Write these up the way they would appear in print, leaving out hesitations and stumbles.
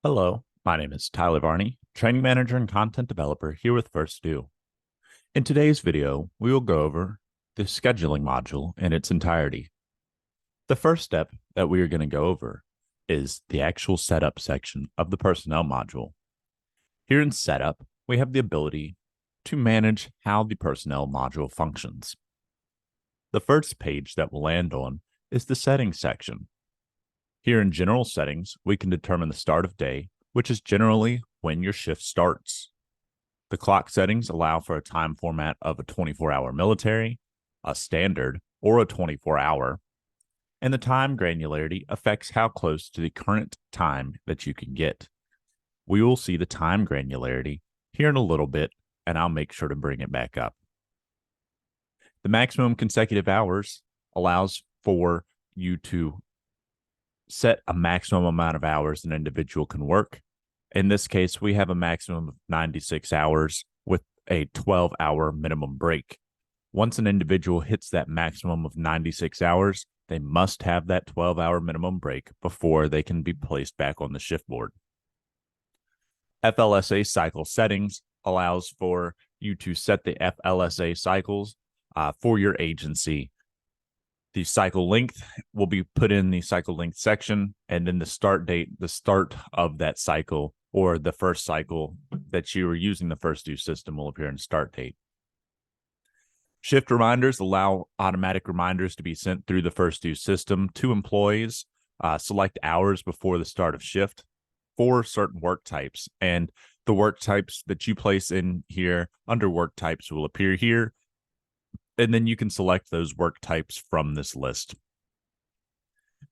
Hello, my name is Tyler Varney, Training Manager and Content Developer here with First Due. In today's video, we will go over the scheduling module in its entirety. The first step that we are going to go over is the actual setup section of the personnel module. Here in setup, we have the ability to manage how the personnel module functions. The first page that we'll land on is the settings section. Here in general settings, we can determine the start of day, which is generally when your shift starts. The clock settings allow for a time format of a 24-hour military, a standard, or a 24-hour, and the time granularity affects how close to the current time that you can get. We will see the time granularity here in a little bit, and I'll make sure to bring it back up. The maximum consecutive hours allows for you to set a maximum amount of hours an individual can work. In this case, we have a maximum of 96 hours with a 12-hour minimum break. Once an individual hits that maximum of 96 hours, they must have that 12-hour minimum break before they can be placed back on the shift board. FLSA cycle settings allows for you to set the FLSA cycles for your agency. The cycle length will be put in the cycle length section, and then the start date, the start of that cycle, or the first cycle that you are using the First Due system will appear in start date. Shift reminders allow automatic reminders to be sent through the First Due system to employees. Select hours before the start of shift for certain work types, and the work types that you place in here under work types will appear here. And then you can select those work types from this list.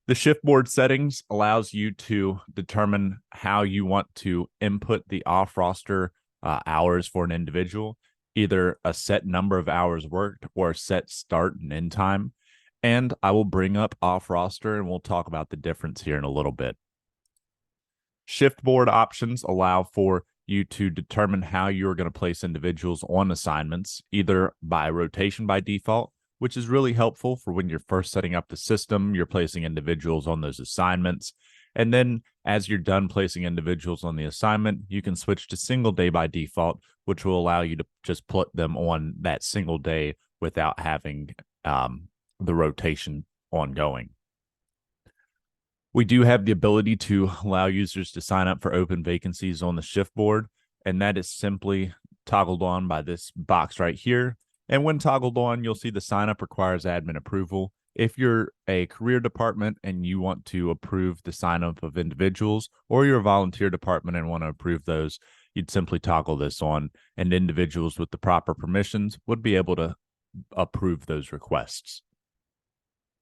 The shift board settings allows you to determine how you want to input the off roster hours for an individual, either a set number of hours worked or a set start and end time. And I will bring up off roster and we'll talk about the difference here in a little bit. Shift board options allow for you to determine how you're going to place individuals on assignments, either by rotation by default, which is really helpful for when you're first setting up the system, you're placing individuals on those assignments. And then as you're done placing individuals on the assignment, you can switch to single day by default, which will allow you to just put them on that single day without having the rotation ongoing. We do have the ability to allow users to sign up for open vacancies on the shift board, and that is simply toggled on by this box right here. And when toggled on, you'll see the sign up requires admin approval. If you're a career department and you want to approve the sign up of individuals, or you're a volunteer department and want to approve those, you'd simply toggle this on, and individuals with the proper permissions would be able to approve those requests.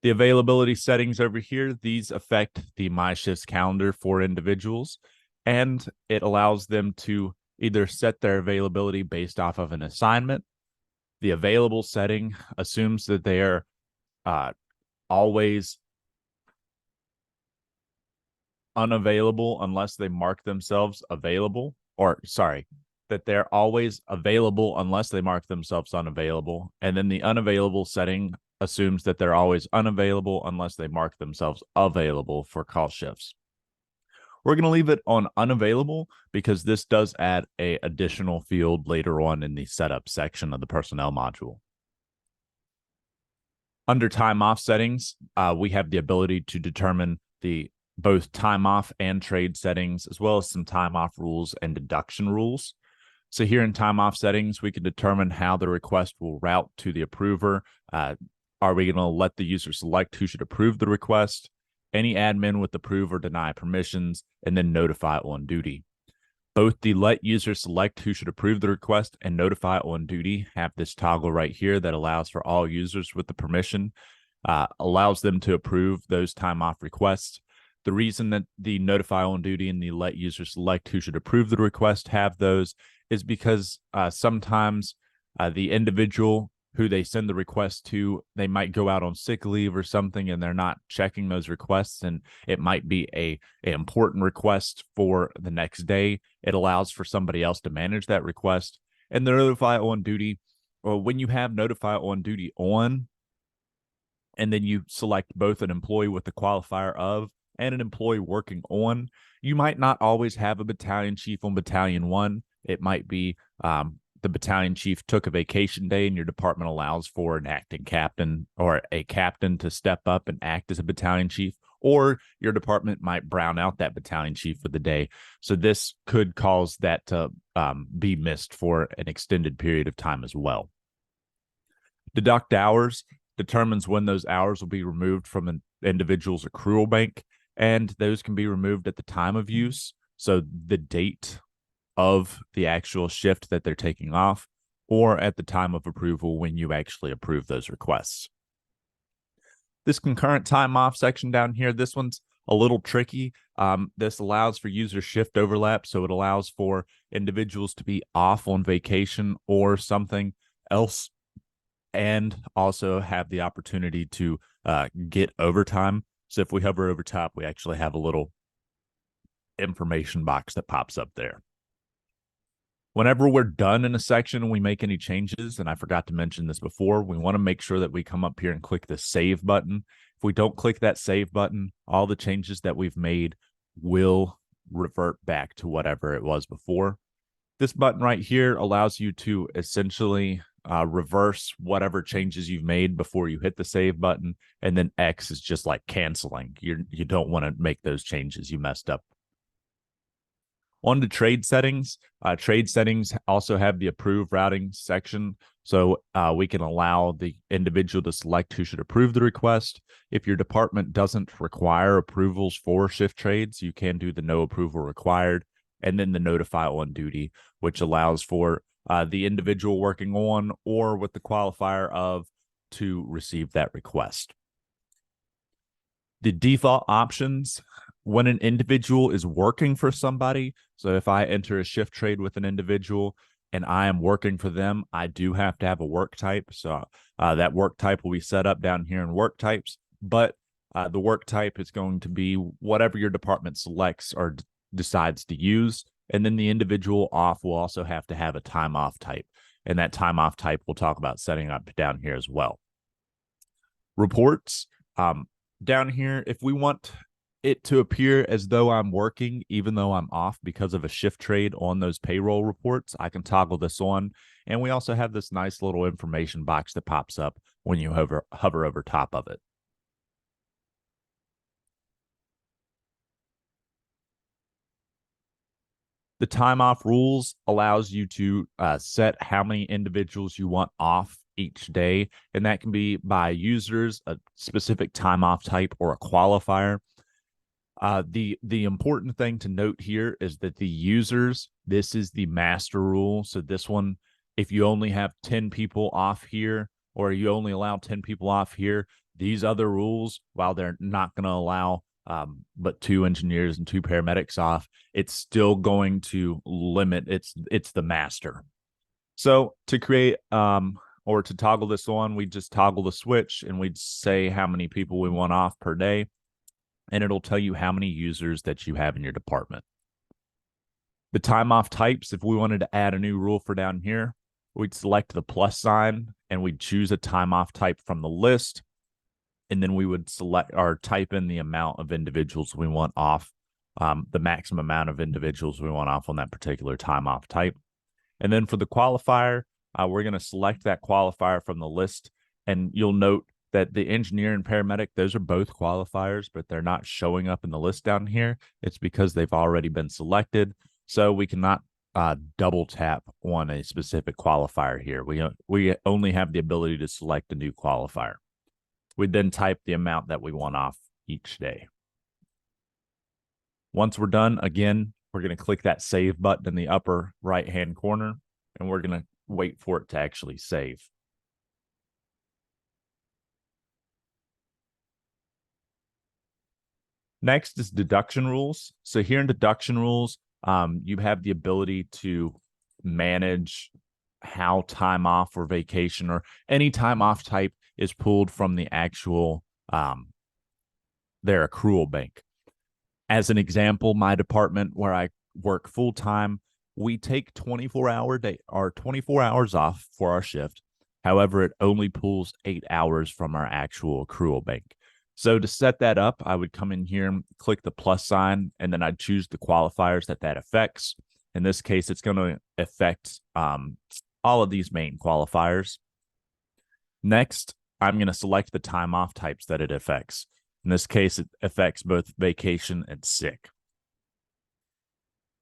The availability settings over here, these affect the MyShifts calendar for individuals, and it allows them to either set their availability based off of an assignment. The available setting assumes that they are always unavailable unless they mark themselves available, or sorry, that they're always available unless they mark themselves unavailable. And then the unavailable setting assumes that they're always unavailable unless they mark themselves available for call shifts. We're going to leave it on unavailable because this does add an additional field later on in the setup section of the personnel module. Under time off settings, we have the ability to determine the both time off and trade settings, as well as some time off rules and deduction rules. So here in time off settings, we can determine how the request will route to the approver. Are we going to let the user select who should approve the request, any admin with approve or deny permissions, and then notify on duty? Both the let user select who should approve the request and notify on duty have this toggle right here that allows for all users with the permission, allows them to approve those time off requests. The reason that the notify on duty and the let user select who should approve the request have those is because sometimes the individual who they send the request to, they might go out on sick leave or something and they're not checking those requests, and it might be a important request for the next day. It allows for somebody else to manage that request. And the notify on duty, or when you have notify on duty on, and then you select both an employee with the qualifier of and an employee working on. You might not always have a battalion chief on battalion 1. It might be the battalion chief took a vacation day and your department allows for an acting captain or a captain to step up and act as a battalion chief, or your department might brown out that battalion chief for the day. So this could cause that to be missed for an extended period of time as well. Deduct hours determines when those hours will be removed from an individual's accrual bank, and those can be removed at the time of use. So the date of the actual shift that they're taking off, or at the time of approval when you actually approve those requests. This concurrent time off section down here, this one's a little tricky. This allows for user shift overlap, so it allows for individuals to be off on vacation or something else, and also have the opportunity to get overtime. So if we hover over top, we actually have a little information box that pops up there. Whenever we're done in a section and we make any changes, and I forgot to mention this before, we want to make sure that we come up here and click the save button. If we don't click that save button, all the changes that we've made will revert back to whatever it was before. This button right here allows you to essentially reverse whatever changes you've made before you hit the save button. And then X is just like canceling. You don't want to make those changes. You messed up. On to trade settings. Trade settings also have the approved routing section. So we can allow the individual to select who should approve the request. If your department doesn't require approvals for shift trades, you can do the no approval required, and then the notify on duty, which allows for the individual working on or with the qualifier of to receive that request. The default options when an individual is working for somebody. So if I enter a shift trade with an individual and I am working for them, I do have to have a work type. So that work type will be set up down here in work types, but the work type is going to be whatever your department selects or decides to use. And then the individual off will also have to have a time off type. And that time off type we'll talk about setting up down here as well. Reports. Down here, if we want it to appear as though I'm working, even though I'm off because of a shift trade on those payroll reports, I can toggle this on. And we also have this nice little information box that pops up when you hover over top of it. The time off rules allows you to set how many individuals you want off each day, and that can be by users, a specific time off type, or a qualifier. The important thing to note here is that the users, this is the master rule. So this one, if you only have 10 people off here, or you only allow 10 people off here, these other rules, while they're not going to allow but 2 engineers and 2 paramedics off, it's still going to limit. It's the master. So to create or to toggle this on, we just toggle the switch and we'd say how many people we want off per day, and it'll tell you how many users that you have in your department. The time off types, if we wanted to add a new rule for down here, we'd select the plus sign and we'd choose a time off type from the list. And then we would select or type in the amount of individuals we want off, the maximum amount of individuals we want off on that particular time off type. And then for the qualifier, we're going to select that qualifier from the list. And you'll note that the engineer and paramedic, those are both qualifiers, but they're not showing up in the list down here. It's because they've already been selected. So we cannot double tap on a specific qualifier here. We only have the ability to select a new qualifier. We then type the amount that we want off each day. Once we're done, again, we're going to click that save button in the upper right-hand corner, and we're going to wait for it to actually save. Next is deduction rules. So here in deduction rules, you have the ability to manage how time off or vacation or any time off type is pulled from the actual their accrual bank. As an example, my department where I work full time, we take 24 hours off for our shift. However, it only pulls 8 hours from our actual accrual bank. So to set that up, I would come in here, click the plus sign, and then I'd choose the qualifiers that affects. In this case, it's going to affect all of these main qualifiers. Next, I'm going to select the time off types that it affects. In this case, it affects both vacation and sick.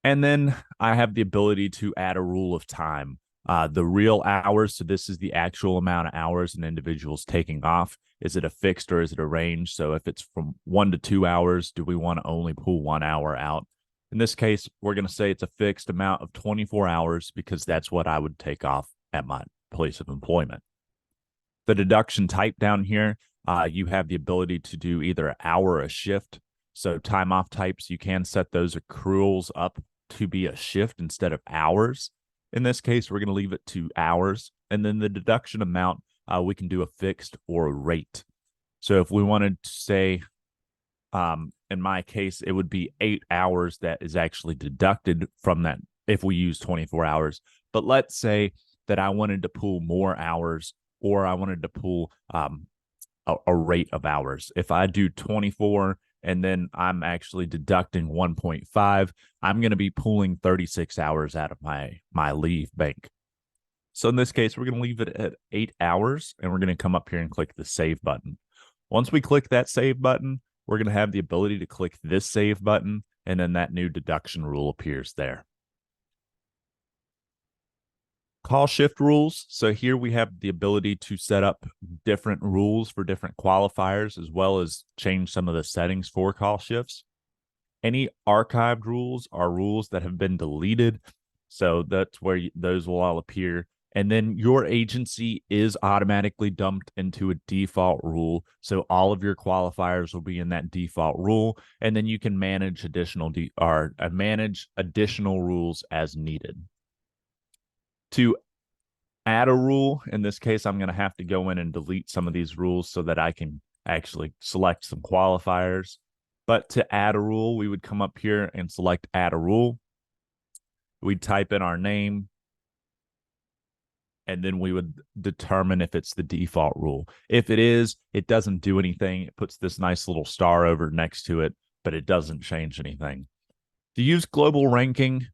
And then I have the ability to add a rule of time. The real hours, so this is the actual amount of hours an individual's taking off. Is it a fixed or is it a range? So if it's from 1 to 2 hours, do we want to only pull 1 hour out? In this case, we're going to say it's a fixed amount of 24 hours because that's what I would take off at my place of employment. The deduction type down here, you have the ability to do either an hour or a shift. So time off types, you can set those accruals up to be a shift instead of hours. In this case, we're going to leave it to hours. And then the deduction amount, we can do a fixed or a rate. So if we wanted to say, in my case, it would be 8 hours that is actually deducted from that if we use 24 hours. But let's say that I wanted to pull more hours, or I wanted to pull a rate of hours. If I do 24 and then I'm actually deducting 1.5, I'm going to be pulling 36 hours out of my leave bank. So in this case, we're going to leave it at 8 hours, and we're going to come up here and click the save button. Once we click that save button, we're going to have the ability to click this save button, and then that new deduction rule appears there. Call shift rules. So here we have the ability to set up different rules for different qualifiers, as well as change some of the settings for call shifts. Any archived rules are rules that have been deleted. So that's where those will all appear. And then your agency is automatically dumped into a default rule. So all of your qualifiers will be in that default rule. And then you can manage additional rules as needed. To add a rule, in this case, I'm going to have to go in and delete some of these rules so that I can actually select some qualifiers. But to add a rule, we would come up here and select add a rule. We'd type in our name, and then we would determine if it's the default rule. If it is, it doesn't do anything. It puts this nice little star over next to it, but it doesn't change anything. To use global ranking,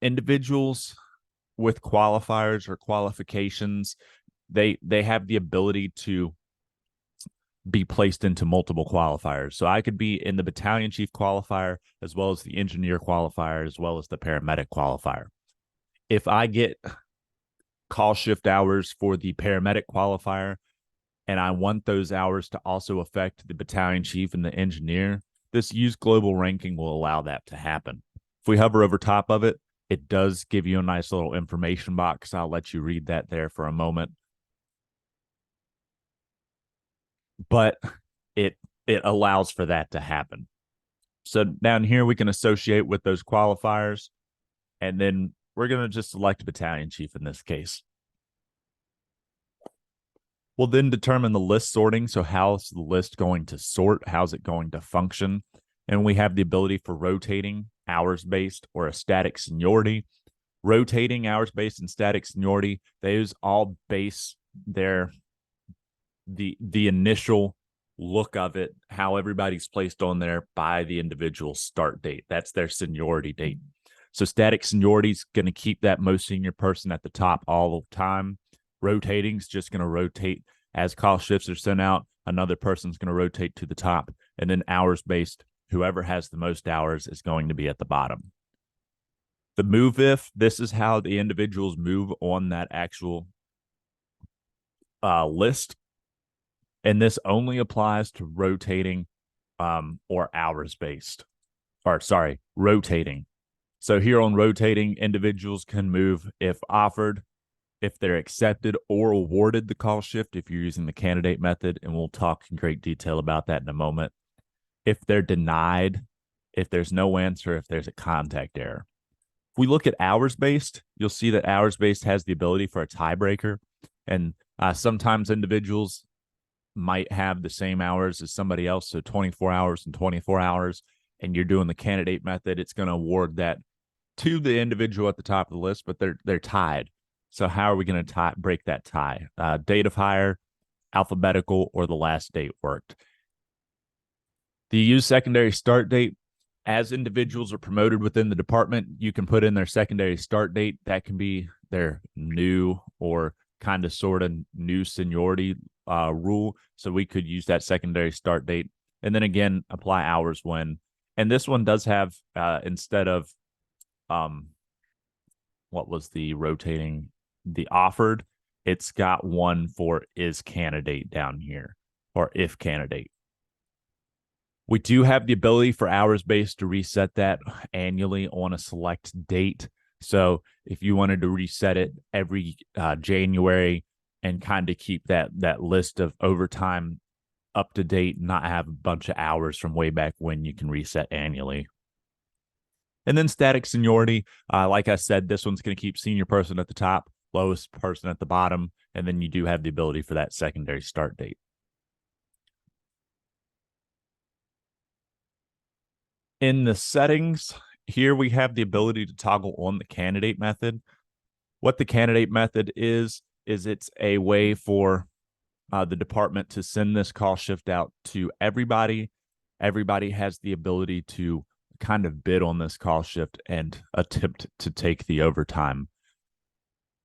individuals with qualifiers or qualifications, they have the ability to be placed into multiple qualifiers. So I could be in the battalion chief qualifier, as well as the engineer qualifier, as well as the paramedic qualifier. If I get call shift hours for the paramedic qualifier, and I want those hours to also affect the battalion chief and the engineer, this use global ranking will allow that to happen. If we hover over top of it, it does give you a nice little information box. I'll let you read that there for a moment. But it allows for that to happen. So down here, we can associate with those qualifiers, and then we're going to just select battalion chief in this case. We'll then determine the list sorting. So how's the list going to sort? How's it going to function? And we have the ability for rotating, hours-based, or a static seniority. Rotating, hours-based, and static seniority, those all base the initial look of it, how everybody's placed on there by the individual start date. That's their seniority date. So static seniority is going to keep that most senior person at the top all the time. Rotating is just going to rotate as call shifts are sent out. Another person's going to rotate to the top. And then hours-based, whoever has the most hours is going to be at the bottom. The move if, this is how the individuals move on that actual list. And this only applies to rotating or hours-based. Rotating. So here on rotating, individuals can move if offered, if they're accepted or awarded the call shift, if you're using the candidate method, and we'll talk in great detail about that in a moment. If they're denied, if there's no answer, if there's a contact error. If we look at hours-based, you'll see that hours-based has the ability for a tiebreaker, and sometimes individuals might have the same hours as somebody else, so 24 hours and 24 hours, and you're doing the candidate method, it's going to award that to the individual at the top of the list, but they're tied. So how are we going to break that tie? Date of hire, alphabetical, or the last date worked. The use secondary start date, as individuals are promoted within the department, you can put in their secondary start date. That can be their new or kind of sort of new seniority rule. So we could use that secondary start date. And then again, apply hours when. And this one does have, instead of what was the rotating, the offered, it's got one for is candidate down here, or if candidate. We do have the ability for hours based to reset that annually on a select date. So if you wanted to reset it every January and kind of keep that list of overtime up to date, not have a bunch of hours from way back when, you can reset annually. And then static seniority, like I said, this one's going to keep senior person at the top, lowest person at the bottom, and then you do have the ability for that secondary start date. In the settings, here we have the ability to toggle on the candidate method. What the candidate method is it's a way for the department to send this call shift out to everybody. Everybody has the ability to kind of bid on this call shift and attempt to take the overtime.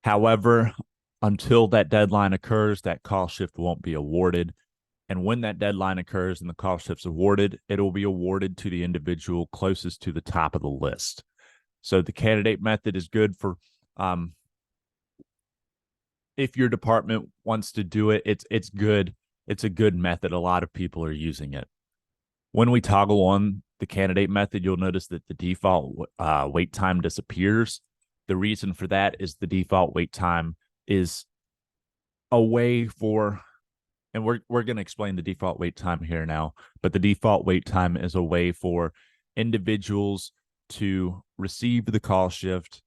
However, until that deadline occurs, that call shift won't be awarded. And when that deadline occurs and the call shift's awarded, it will be awarded to the individual closest to the top of the list. So the candidate method is good for if your department wants to do it, it's good. It's a good method. A lot of people are using it. When we toggle on the candidate method, you'll notice that the default wait time disappears. The reason for that is the default wait time is a way for, and we're going to explain the default wait time here now, but the default wait time is a way for individuals to receive the call shift,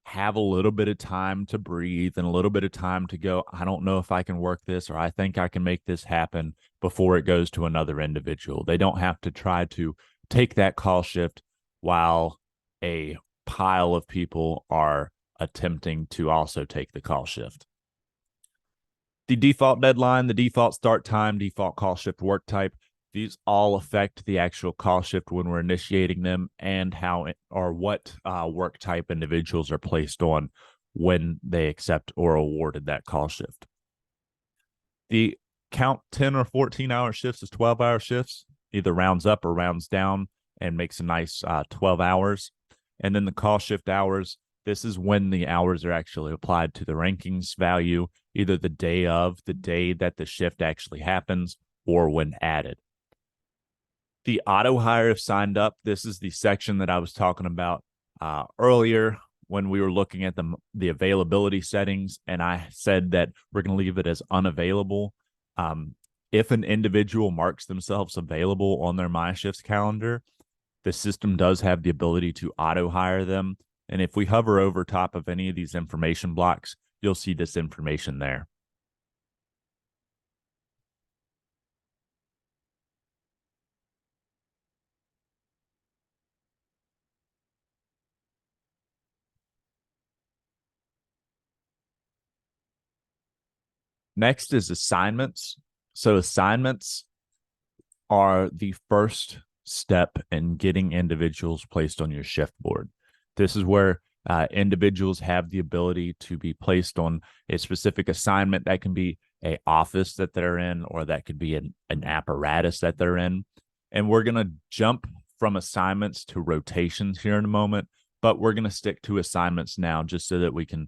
have a little bit of time to breathe and a little bit of time to go, I don't know if I can work this, or I think I can make this happen, before it goes to another individual. They don't have to try to take that call shift while a pile of people are attempting to also take the call shift. The default deadline, the default start time, default call shift work type, these all affect the actual call shift when we're initiating them, and how or what work type individuals are placed on when they accept or awarded that call shift. The count 10 or 14-hour shifts as 12-hour shifts, either rounds up or rounds down, and makes a nice 12 hours. And then the call shift hours, this is when the hours are actually applied to the rankings value, either the day that the shift actually happens, or when added. The auto hire, if signed up, this is the section that I was talking about earlier when we were looking at the availability settings, and I said that we're going to leave it as unavailable. If an individual marks themselves available on their MyShifts calendar, the system does have the ability to auto hire them. And if we hover over top of any of these information blocks, you'll see this information there. Next is assignments. So assignments are the first step in getting individuals placed on your shift board. This is where individuals have the ability to be placed on a specific assignment. That can be an office that they're in, or that could be an apparatus that they're in. And we're going to jump from assignments to rotations here in a moment, but we're going to stick to assignments now just so that we can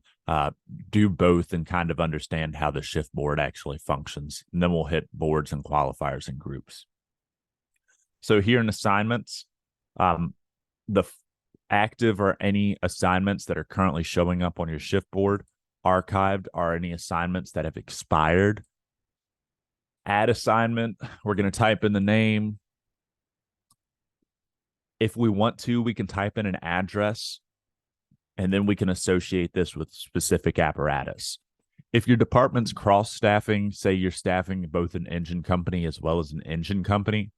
do both and kind of understand how the shift board actually functions. And then we'll hit boards and qualifiers and groups. So here in assignments, the active or any assignments that are currently showing up on your shift board. Archived are any assignments that have expired. Add assignment, we're going to type in the name. If we want to, we can type in an address, and then we can associate this with specific apparatus. If your department's cross-staffing, say you're staffing both an engine company as well as an engine company,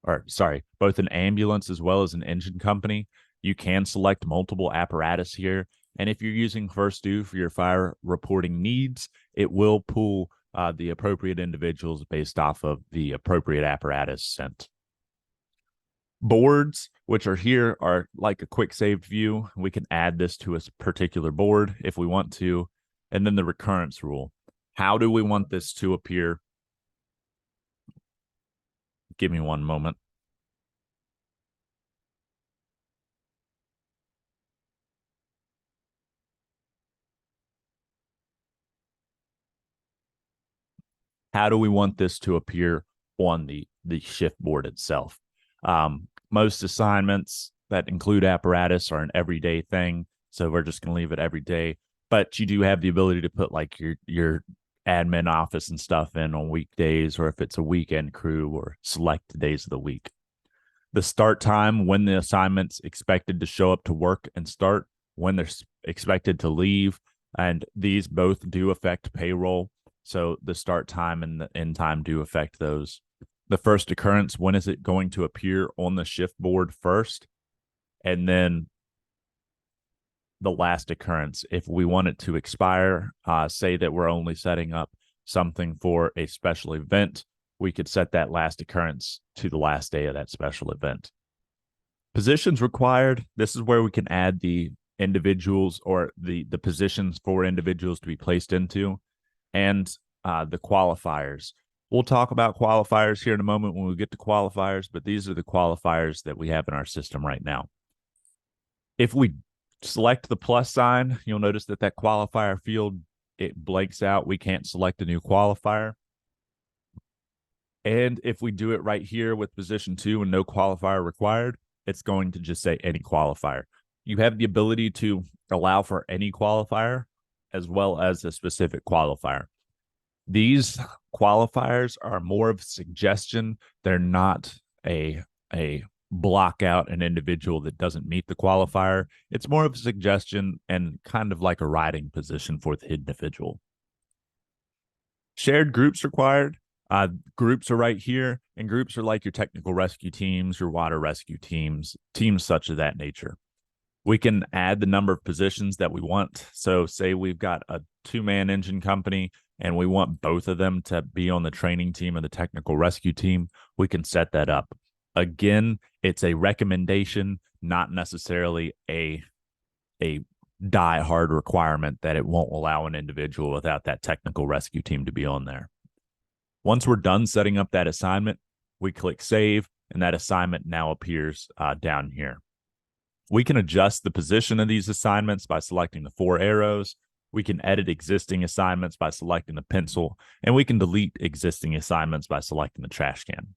or sorry, both an ambulance as well as an engine company, you can select multiple apparatus here. And if you're using First Due for your fire reporting needs, it will pull the appropriate individuals based off of the appropriate apparatus sent. Boards, which are here, are like a quick saved view. We can add this to a particular board if we want to. And then the recurrence rule. How do we want this to appear? Give me one moment. How do we want this to appear on the shift board itself? Most assignments that include apparatus are an everyday thing, so we're just going to leave it every day. But you do have the ability to put like your admin office and stuff in on weekdays, or if it's a weekend crew, or select days of the week. The start time, when the assignment's expected to show up to work and start, when they're expected to leave, and these both do affect payroll. So the start time and the end time do affect those. The first occurrence, when is it going to appear on the shift board first? And then the last occurrence, if we want it to expire, say that we're only setting up something for a special event, we could set that last occurrence to the last day of that special event. Positions required. This is where we can add the individuals or the positions for individuals to be placed into, and the qualifiers. We'll talk about qualifiers here in a moment when we get to qualifiers, but these are the qualifiers that we have in our system right now. If we select the plus sign, you'll notice that that qualifier field, it blanks out. We can't select a new qualifier. And if we do it right here with position 2 and no qualifier required, it's going to just say any qualifier. You have the ability to allow for any qualifier as well as a specific qualifier. These qualifiers are more of a suggestion. They're not a block out an individual that doesn't meet the qualifier. It's more of a suggestion and kind of like a riding position for the individual. Shared groups required. Groups are right here, and groups are like your technical rescue teams, your water rescue teams, teams such of that nature. We can add the number of positions that we want. So say we've got a 2-man engine company and we want both of them to be on the training team and the technical rescue team, we can set that up. Again, it's a recommendation, not necessarily a die-hard requirement that it won't allow an individual without that technical rescue team to be on there. Once we're done setting up that assignment, we click save, and that assignment now appears down here. We can adjust the position of these assignments by selecting the 4 arrows. We can edit existing assignments by selecting the pencil, and we can delete existing assignments by selecting the trash can.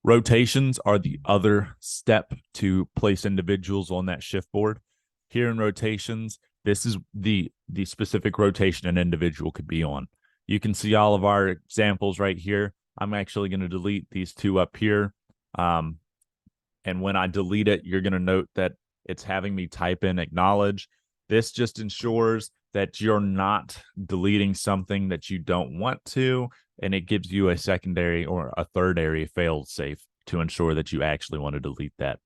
Rotations are the other step to place individuals on that shift board. Here in rotations, this is the specific rotation an individual could be on. You can see all of our examples right here. I'm actually going to delete these 2 up here. And when I delete it, you're going to note that it's having me type in acknowledge. This just ensures that you're not deleting something that you don't want to, and it gives you a secondary or a third area fail safe to ensure that you actually want to delete that.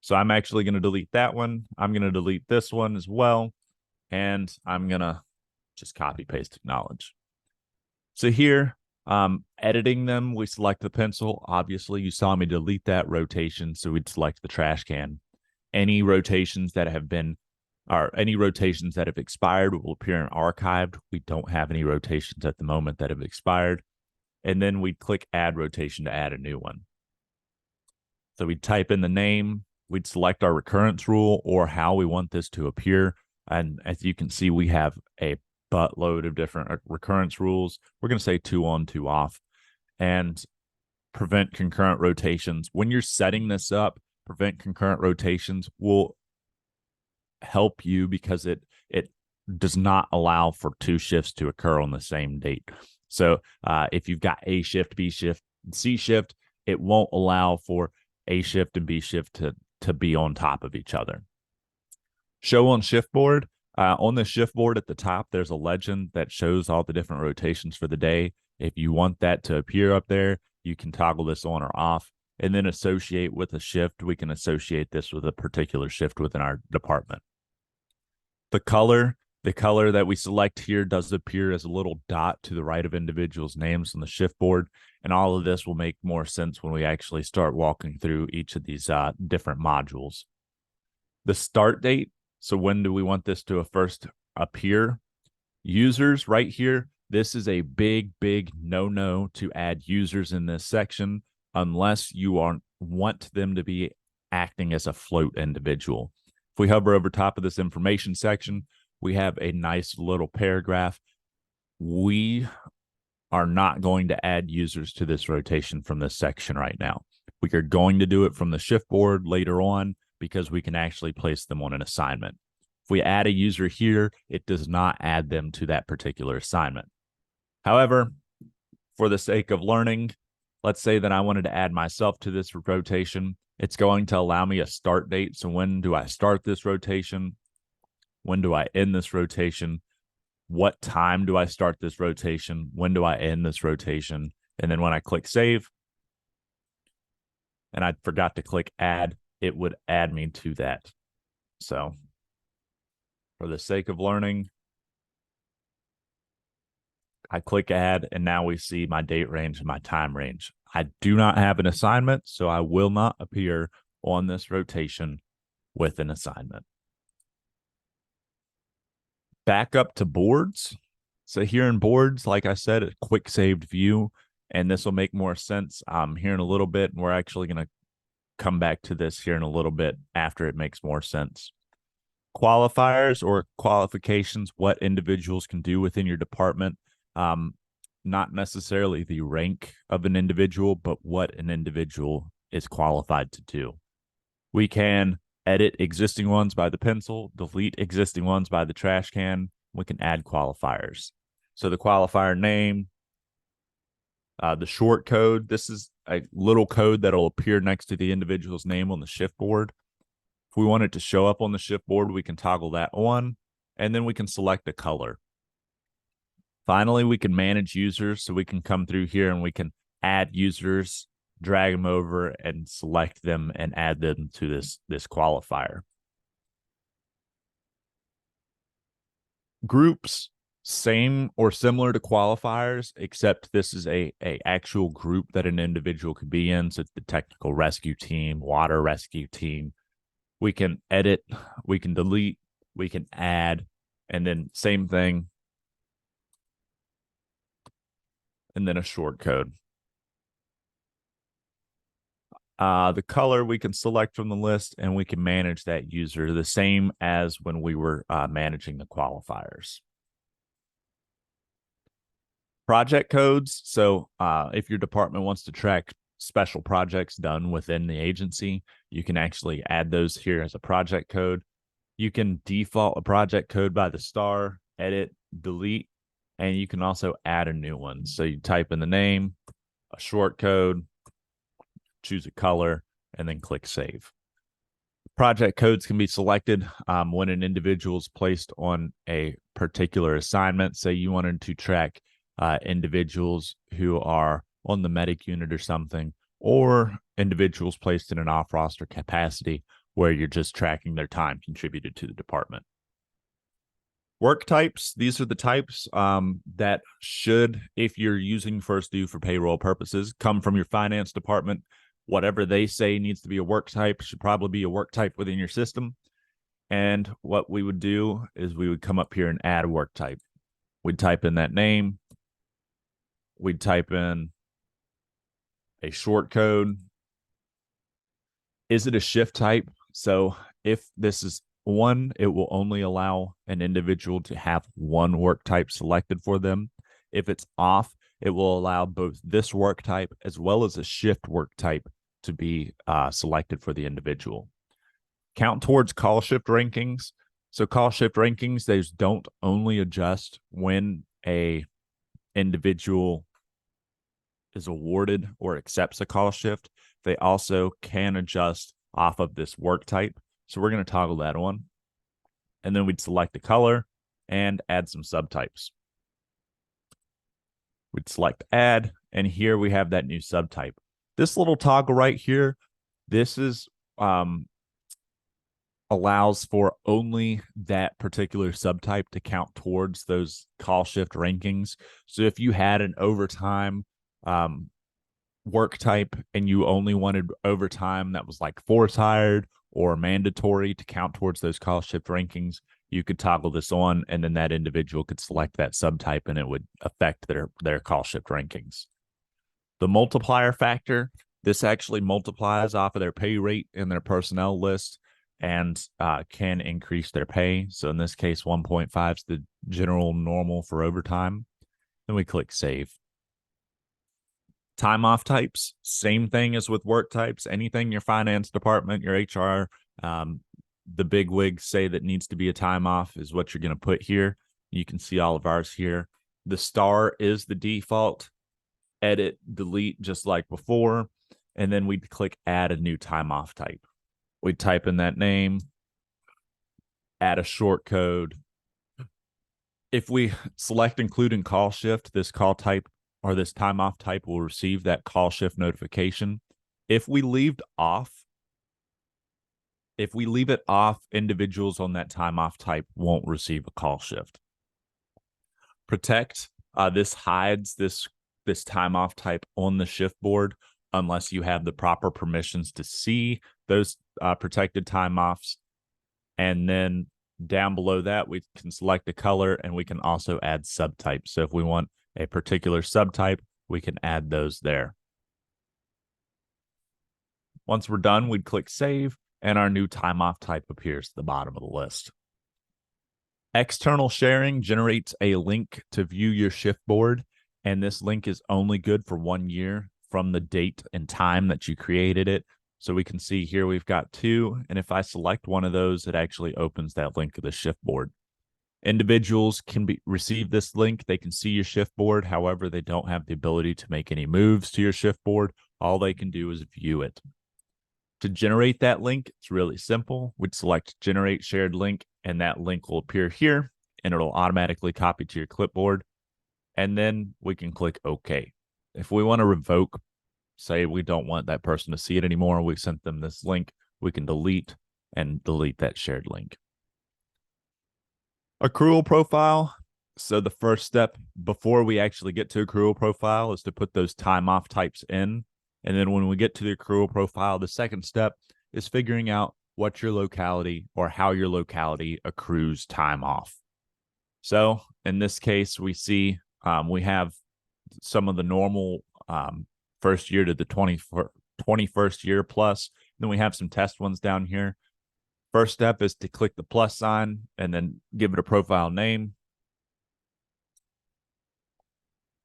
So I'm actually going to delete that one. I'm going to delete this one as well, and I'm going to just copy paste acknowledge. So here, editing them, we select the pencil. Obviously, you saw me delete that rotation, so we'd select the trash can. Any rotations that have been, or any rotations that have expired will appear in archived. We don't have any rotations at the moment that have expired. And then we'd click add rotation to add a new one. So we'd type in the name, we'd select our recurrence rule or how we want this to appear. And as you can see, we have a buttload of different recurrence rules. We're going to say 2 on, 2 off, and prevent concurrent rotations. When you're setting this up, prevent concurrent rotations will help you because it does not allow for 2 shifts to occur on the same date. So if you've got A shift, B shift, C shift, it won't allow for A shift and B shift to be on top of each other. Show on shift board. On the shift board at the top, there's a legend that shows all the different rotations for the day. If you want that to appear up there, you can toggle this on or off, and then associate with a shift. We can associate this with a particular shift within our department. The color, The color that we select here does appear as a little dot to the right of individuals' names on the shift board. And all of this will make more sense when we actually start walking through each of these different modules. The start date. So when do we want this to first appear? Users right here. This is a big no to add users in this section unless you want them to be acting as a float individual. If we hover over top of this information section, we have a nice little paragraph. We are not going to add users to this rotation from this section right now. We are going to do it from the shift board later on because we can actually place them on an assignment. If we add a user here, it does not add them to that particular assignment. However, for the sake of learning, let's say that I wanted to add myself to this rotation. It's going to allow me a start date. So when do I start this rotation? When do I end this rotation? What time do I start this rotation? When do I end this rotation? And then when I click save, and I forgot to click add, it would add me to that. So for the sake of learning, I click add, and now we see my date range and my time range. I do not have an assignment, so I will not appear on this rotation with an assignment. Back up to boards. So here in boards, like I said, a quick saved view, and this will make more sense here in a little bit. And we're actually going to come back to this here in a little bit after it makes more sense. Qualifiers or qualifications, what individuals can do within your department. Not necessarily the rank of an individual, but what an individual is qualified to do. We can edit existing ones by the pencil, delete existing ones by the trash can. We can add qualifiers. So the qualifier name, the short code, this is a little code that'll appear next to the individual's name on the shift board. If we want it to show up on the shift board, we can toggle that on, and then we can select a color. Finally, we can manage users. So we can come through here and we can add users, drag them over and select them and add them to this qualifier. Groups, same or similar to qualifiers, except this is a actual group that an individual could be in. So it's the technical rescue team, water rescue team. We can edit, we can delete, we can add, and then same thing. And then a short code. The color we can select from the list, and we can manage that user the same as when we were managing the qualifiers. Project codes. So if your department wants to track special projects done within the agency, you can actually add those here as a project code. You can default a project code by the star, edit, delete, and you can also add a new one. So you type in the name, a short code, choose a color, and then click save. Project codes can be selected when an individual is placed on a particular assignment. Say you wanted to track individuals who are on the medic unit or something, or individuals placed in an off-roster capacity where you're just tracking their time contributed to the department. Work types, these are the types that should, if you're using First Due for payroll purposes, come from your finance department. Whatever they say needs to be a work type should probably be a work type within your system. And what we would do is we would come up here and add a work type. We'd type in that name. We'd type in a short code. Is it a shift type? So if this is one, it will only allow an individual to have one work type selected for them. If it's off, it will allow both this work type as well as a shift work type to be selected for the individual. Count towards call shift rankings. So call shift rankings, those don't only adjust when a individual is awarded or accepts a call shift. They also can adjust off of this work type. So we're going to toggle that on. And then we'd select the color and add some subtypes. We'd select add, and here we have that new subtype. This little toggle right here, this is allows for only that particular subtype to count towards those call shift rankings. So if you had an overtime work type and you only wanted overtime that was like force hired or mandatory to count towards those call shift rankings, you could toggle this on, and then that individual could select that subtype and it would affect their call shift rankings. The multiplier factor, this actually multiplies off of their pay rate in their personnel list and can increase their pay. So in this case, 1.5 is the general normal for overtime. Then we click save. Time off types, same thing as with work types. Anything your finance department, your HR, the big wigs say that needs to be a time off is what you're going to put here. You can see all of ours here. The star is the default. Edit, delete, just like before. And then we'd click add a new time off type. We'd type in that name, add a short code. If we select include in call shift, this call type or this time off type will receive that call shift notification. If we leave it off, individuals on that time off type won't receive a call shift. Protect, this hides this time off type on the shift board unless you have the proper permissions to see those protected time offs. And then down below that, we can select a color and we can also add subtypes. So if we want a particular subtype, we can add those there. Once we're done, we'd click save and our new time off type appears at the bottom of the list. External sharing generates a link to view your shift board, and this link is only good for 1 year from the date and time that you created it. So we can see here we've got 2, and if I select one of those, it actually opens that link to the shift board. Individuals can receive this link. They can see your shift board. However, they don't have the ability to make any moves to your shift board. All they can do is view it. To generate that link, it's really simple. We'd select generate shared link, and that link will appear here, and it'll automatically copy to your clipboard. And then we can click OK. If we want to revoke, say we don't want that person to see it anymore, we sent them this link, we can delete that shared link. Accrual profile. So the first step before we actually get to accrual profile is to put those time off types in. And then when we get to the accrual profile, the second step is figuring out what your locality or how your locality accrues time off. So in this case, we see we have some of the normal first year to the 21st year plus. Then we have some test ones down here. First step is to click the plus sign and then give it a profile name.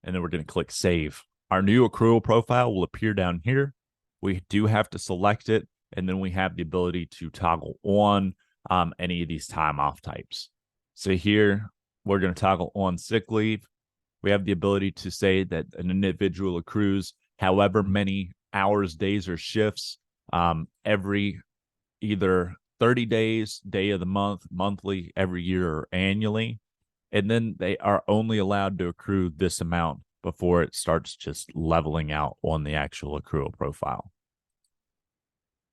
And then we're going to click save. Our new accrual profile will appear down here. We do have to select it, and then we have the ability to toggle on any of these time off types. So here, we're going to toggle on sick leave. We have the ability to say that an individual accrues however many hours, days, or shifts every either 30 days, day of the month, monthly, every year, or annually. And then they are only allowed to accrue this amount before it starts just leveling out on the actual accrual profile.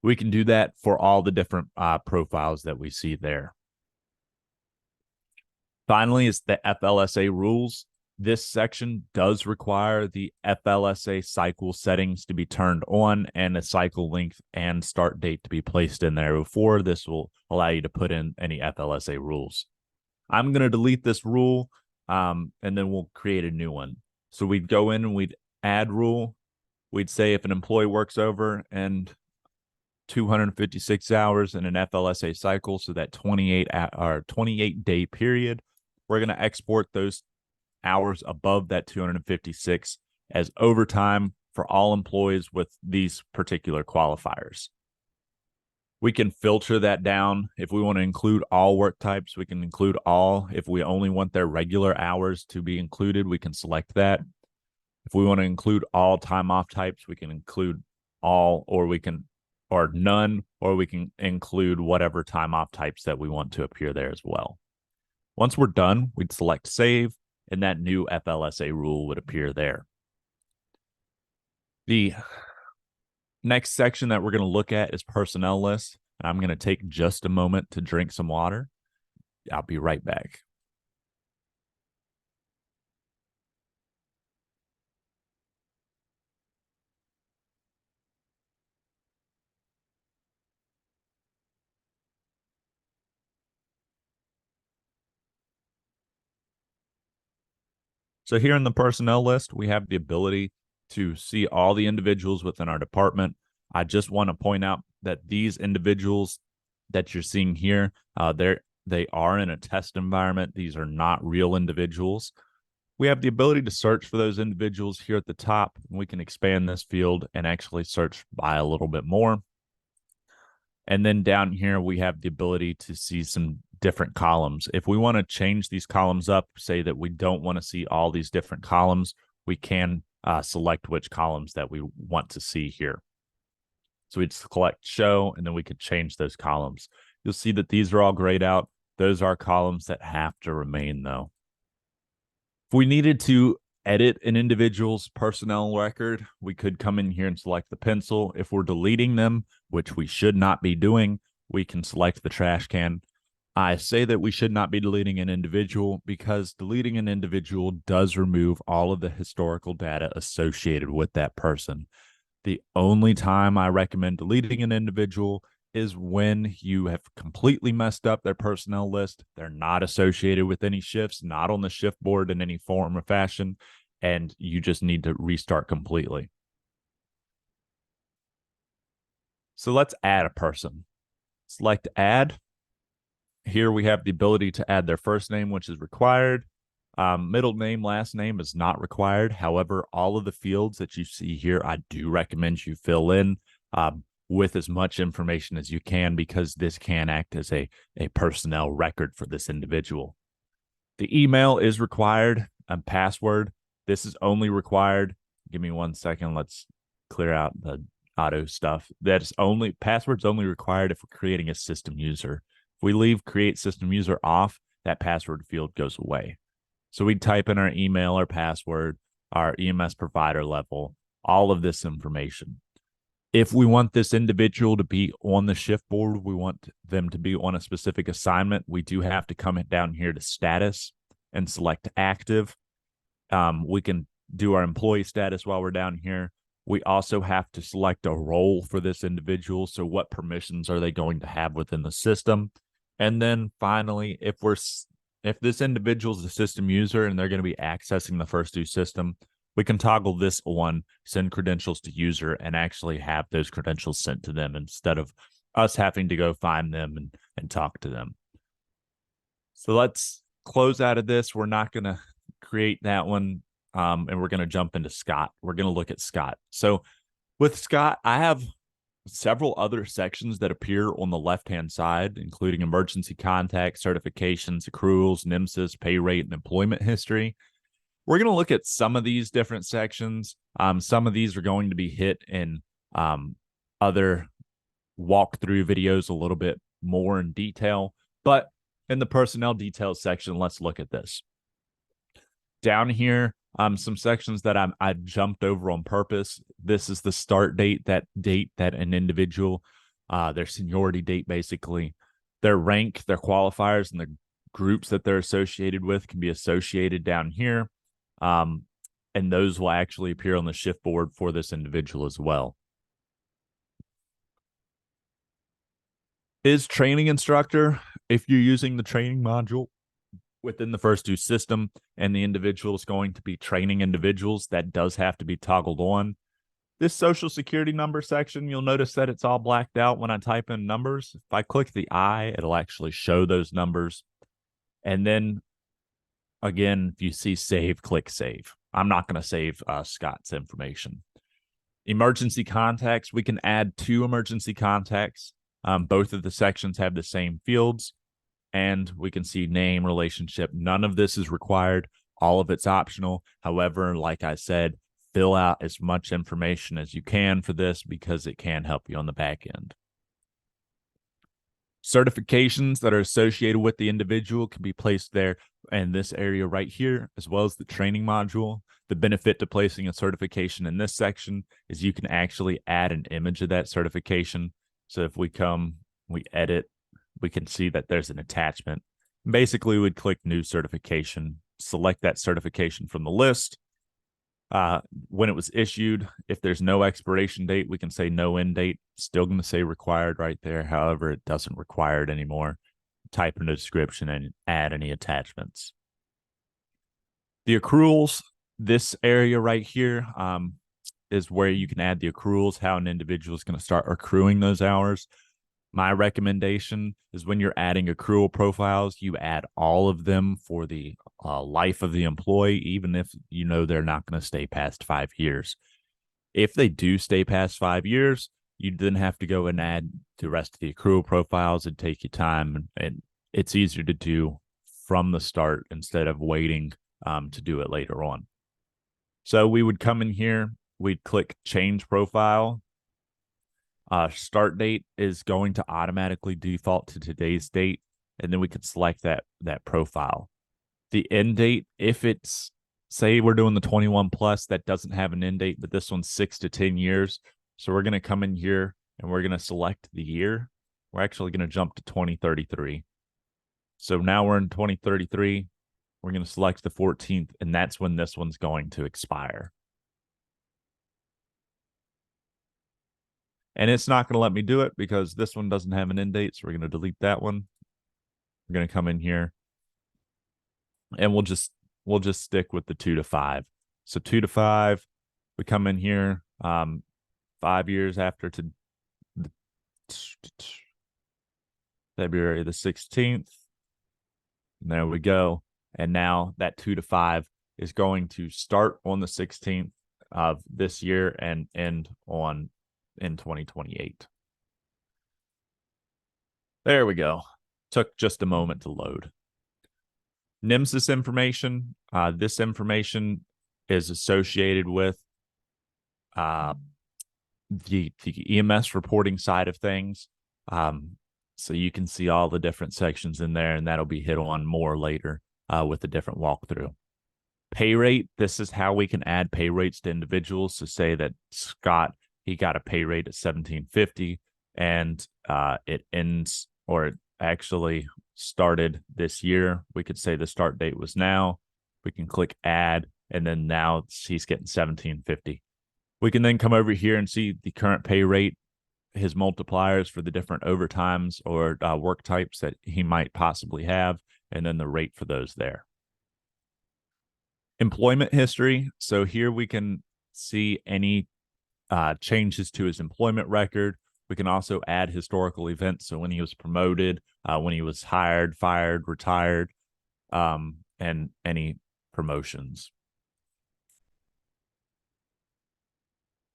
We can do that for all the different profiles that we see there. Finally, is the FLSA rules. This section does require the FLSA cycle settings to be turned on and a cycle length and start date to be placed in there before this will allow you to put in any FLSA rules. I'm going to delete this rule and then we'll create a new one. So we'd go in and we'd add rule. We'd say if an employee works over and 256 hours in an FLSA cycle, so that 28-day period, we're going to export those hours above that 256 as overtime for all employees with these particular qualifiers. We can filter that down. If we want to include all work types, we can include all. If we only want their regular hours to be included, we can select that. If we want to include all time off types, we can include all, or none, or we can include whatever time off types that we want to appear there as well. Once we're done, we'd select save, and that new FLSA rule would appear there. The next section that we're going to look at is personnel lists. And I'm going to take just a moment to drink some water. I'll be right back. So here in the personnel list, we have the ability to see all the individuals within our department. I just want to point out that these individuals that you're seeing here, they are in a test environment. These are not real individuals. We have the ability to search for those individuals here at the top. We can expand this field and actually search by a little bit more. And then down here, we have the ability to see some different columns. If we want to change these columns up, say that we don't want to see all these different columns, we can select which columns that we want to see here. So we'd select show, and then we could change those columns. You'll see that these are all grayed out. Those are columns that have to remain, though. If we needed to edit an individual's personnel record, we could come in here and select the pencil. If we're deleting them, which we should not be doing, we can select the trash can. I say that we should not be deleting an individual because deleting an individual does remove all of the historical data associated with that person. The only time I recommend deleting an individual is when you have completely messed up their personnel list. They're not associated with any shifts, not on the shift board in any form or fashion, and you just need to restart completely. So let's add a person. Select add. Here we have the ability to add their first name, which is required. Middle name, last name is not required. However, all of the fields that you see here, I do recommend you fill in with as much information as you can, because this can act as a personnel record for this individual. The email is required, and password. This is only required. Give me 1 second. Let's clear out the auto stuff. Password's only required if we're creating a system user. If we leave create system user off, that password field goes away. So we type in our email, our password, our EMS provider level, all of this information. If we want this individual to be on the shift board, we want them to be on a specific assignment, we do have to come down here to status and select active. We can do our employee status while we're down here. We also have to select a role for this individual. So what permissions are they going to have within the system? And then finally, if this individual is a system user and they're going to be accessing the First Do system, we can toggle this on, send credentials to user, and actually have those credentials sent to them instead of us having to go find them and talk to them. So let's close out of this. We're not going to create that one, and we're going to jump into Scott. We're going to look at Scott. So with Scott, I have several other sections that appear on the left-hand side, including emergency contact, certifications, accruals, NMSIS, pay rate, and employment history. We're going to look at some of these different sections. Some of these are going to be hit in other walkthrough videos a little bit more in detail. But in the personnel details section, let's look at this. Down here, some sections that I jumped over on purpose. This is the start date that an individual, their seniority date, basically. Their rank, their qualifiers, and the groups that they're associated with can be associated down here. And those will actually appear on the shift board for this individual as well. Is training instructor, if you're using the training module within the First Do system and the individual is going to be training individuals, that does have to be toggled on. This social security number section, you'll notice that it's all blacked out when I type in numbers. If I click the I, it'll actually show those numbers. And then again, if you see save, click save. I'm not going to save Scott's information. Emergency contacts, we can add 2 emergency contacts. Both of the sections have the same fields, and we can see name, relationship. None of this is required. All of it's optional. However, like I said, fill out as much information as you can for this because it can help you on the back end. Certifications that are associated with the individual can be placed there in this area right here, as well as the training module. The benefit to placing a certification in this section is you can actually add an image of that certification. So if we come we edit, we can see that there's an attachment. Basically, we'd click new certification, select that certification from the list. When it was issued, if there's no expiration date, we can say no end date. Still going to say required right there. However, it doesn't require it anymore. Type in the description and add any attachments. The accruals, this area right here is where you can add the accruals, how an individual is going to start accruing those hours. My recommendation is when you're adding accrual profiles, you add all of them for the life of the employee, even if you know they're not going to stay past 5 years. If they do stay past 5 years, you then have to go and add the rest of the accrual profiles. It'd take you time, and it's easier to do from the start instead of waiting to do it later on. So we would come in here, we'd click change profile. Start date is going to automatically default to today's date, and then we could select that profile. The end date, if it's, say we're doing the 21 plus, that doesn't have an end date, but this one's 6 to 10 years. So we're going to come in here and we're going to select the year. We're actually going to jump to 2033. So now we're in 2033. We're going to select the 14th, and that's when this one's going to expire. And it's not going to let me do it because this one doesn't have an end date. So we're going to delete that one. We're going to come in here and we'll just stick with the 2 to 5. So 2 to 5, we come in here 5 years after to February the 16th. And there we go. And now that 2 to 5 is going to start on the 16th of this year and end on in 2028. There we go. Took just a moment to load. NMSIS information. This information is associated with the EMS reporting side of things. So you can see all the different sections in there, and that'll be hit on more later with a different walkthrough. Pay rate. This is how we can add pay rates to individuals. So say that Scott, he got a pay rate at $17.50, and it ends, or it actually started this year. We could say the start date was now. We can click add, and then now he's getting $17.50. We can then come over here and see the current pay rate, his multipliers for the different overtimes or work types that he might possibly have, and then the rate for those there. Employment history. So here we can see any changes to his employment record. We can also add historical events. So when he was promoted, when he was hired, fired, retired, and any promotions.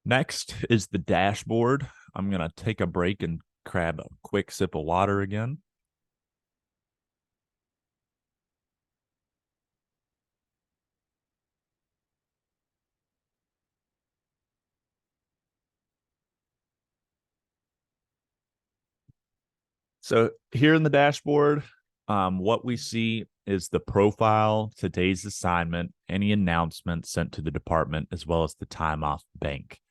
Next is the dashboard. I'm going to take a break and grab a quick sip of water again. So here in the dashboard, what we see is the profile, today's assignment, any announcements sent to the department, as well as the time off bank.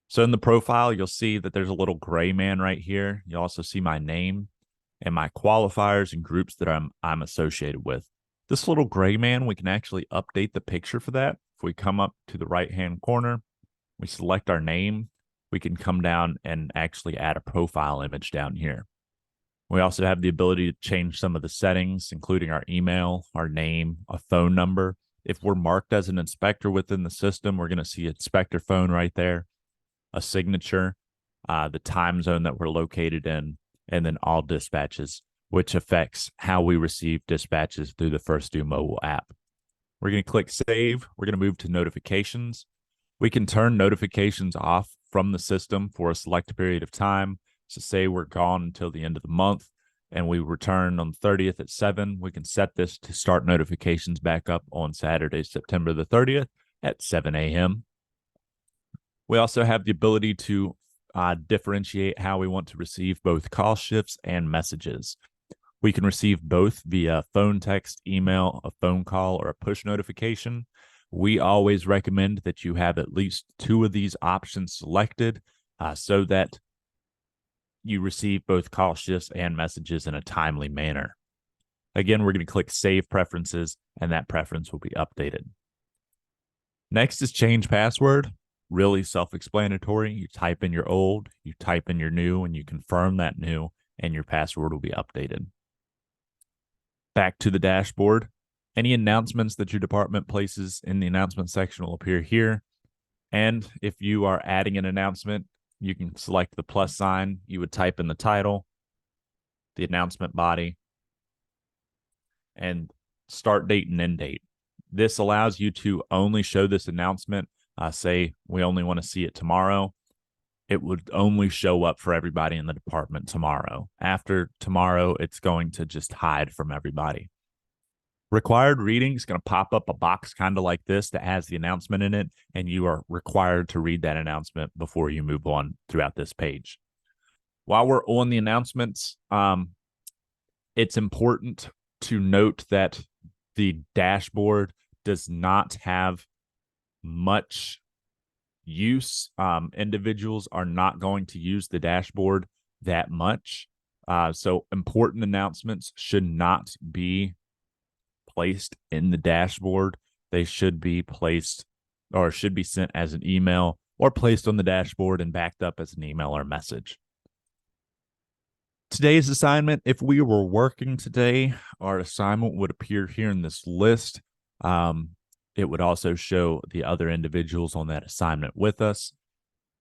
So in the profile, you'll see that there's a little gray man right here. You also see my name and my qualifiers and groups that I'm associated with. This little gray man, we can actually update the picture for that. If we come up to the right-hand corner, we select our name, we can come down and actually add a profile image down here. We also have the ability to change some of the settings, including our email, our name, a phone number. If we're marked as an inspector within the system, we're going to see inspector phone right there, a signature, the time zone that we're located in, and then all dispatches, which affects how we receive dispatches through the First Due mobile app. We're going to click save. We're going to move to notifications. We can turn notifications off from the system for a select period of time. So say we're gone until the end of the month and we return on the 30th at 7, we can set this to start notifications back up on Saturday, September the 30th at 7 a.m. We also have the ability to differentiate how we want to receive both call shifts and messages. We can receive both via phone, text, email, a phone call, or a push notification. We always recommend that you have at least 2 of these options selected so that you receive both call shifts and messages in a timely manner. Again, we're going to click Save Preferences, and that preference will be updated. Next is Change Password. Really self-explanatory. You type in your old, you type in your new, and you confirm that new, and your password will be updated. Back to the dashboard. Any announcements that your department places in the announcement section will appear here. And if you are adding an announcement, you can select the plus sign. You would type in the title, the announcement body, and start date and end date. This allows you to only show this announcement. Say we only want to see it tomorrow. It would only show up for everybody in the department tomorrow. After tomorrow, it's going to just hide from everybody. Required reading is going to pop up a box kind of like this that has the announcement in it, and you are required to read that announcement before you move on throughout this page. While we're on the announcements, it's important to note that the dashboard does not have much use. Individuals are not going to use the dashboard that much. So important announcements should not be placed in the dashboard. They should be placed or should be sent as an email or placed on the dashboard and backed up as an email or message. Today's assignment, if we were working today, our assignment would appear here in this list. It would also show the other individuals on that assignment with us.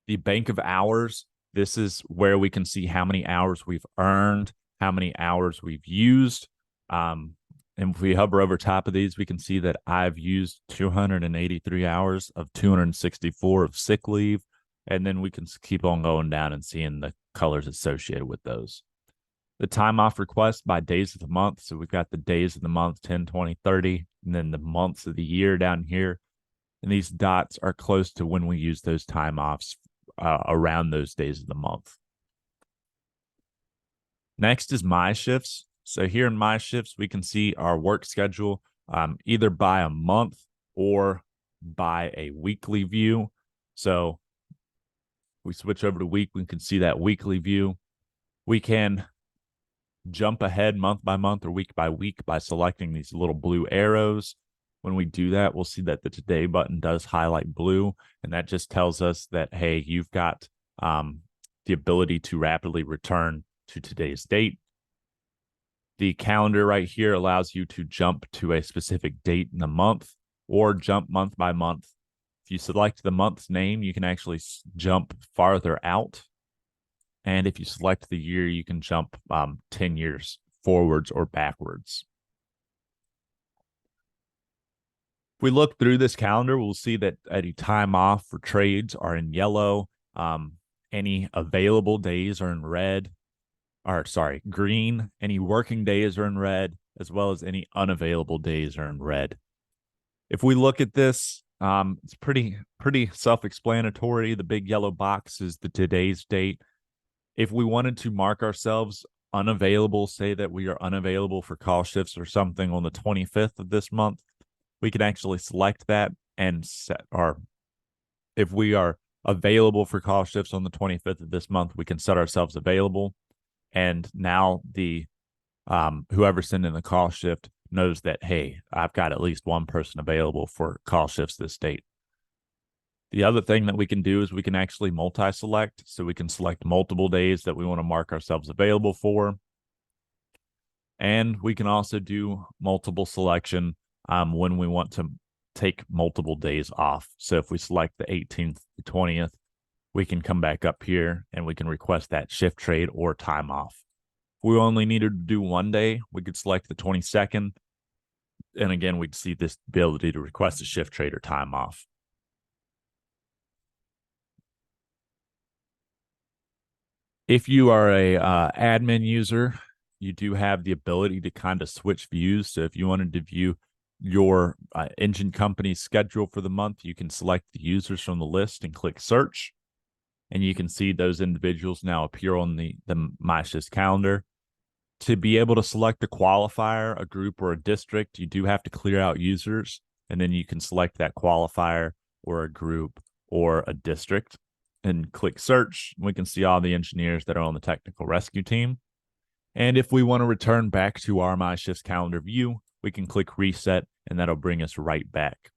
The bank of hours, this is where we can see how many hours we've earned, how many hours we've used. And if we hover over top of these, we can see that I've used 283 hours of 264 of sick leave. And then we can keep on going down and seeing the colors associated with those. The time off request by days of the month. So we've got the days of the month, 10, 20, 30, and then the months of the year down here. And these dots are close to when we use those time offs around those days of the month. Next is My Shifts. So here in My Shifts, we can see our work schedule either by a month or by a weekly view. So we switch over to week, we can see that weekly view. We can jump ahead month by month or week by week by selecting these little blue arrows. When we do that, we'll see that the Today button does highlight blue, and that just tells us that, hey, you've got the ability to rapidly return to today's date. The calendar right here allows you to jump to a specific date in the month or jump month by month. If you select the month's name, you can actually jump farther out. And if you select the year, you can jump 10 years forwards or backwards. If we look through this calendar, we'll see that any time off for trades are in yellow. Any available days are in red. Green. Any working days are in red, as well as any unavailable days are in red. If we look at this, it's pretty self-explanatory. The big yellow box is the today's date. If we wanted to mark ourselves unavailable, say that we are unavailable for call shifts or something on the 25th of this month, we can actually select that and set our, if we are available for call shifts on the 25th of this month, we can set ourselves available. And now the whoever sent in the call shift knows that, hey, I've got at least one person available for call shifts this date. The other thing that we can do is we can actually multi-select. So we can select multiple days that we want to mark ourselves available for. And we can also do multiple selection when we want to take multiple days off. So if we select the 18th, the 20th, we can come back up here and we can request that shift trade or time off. If we only needed to do one day, we could select the 22nd. And again, we'd see this ability to request a shift trade or time off. If you are a admin user, you do have the ability to kind of switch views. So if you wanted to view your engine company's schedule for the month, you can select the users from the list and click search. And you can see those individuals now appear on the My Shifts calendar. To be able to select a qualifier, a group, or a district, you do have to clear out users. And then you can select that qualifier or a group or a district. and click search, we can see all the engineers that are on the technical rescue team. And if we want to return back to our My Shifts calendar view, we can click reset, and that'll bring us right back.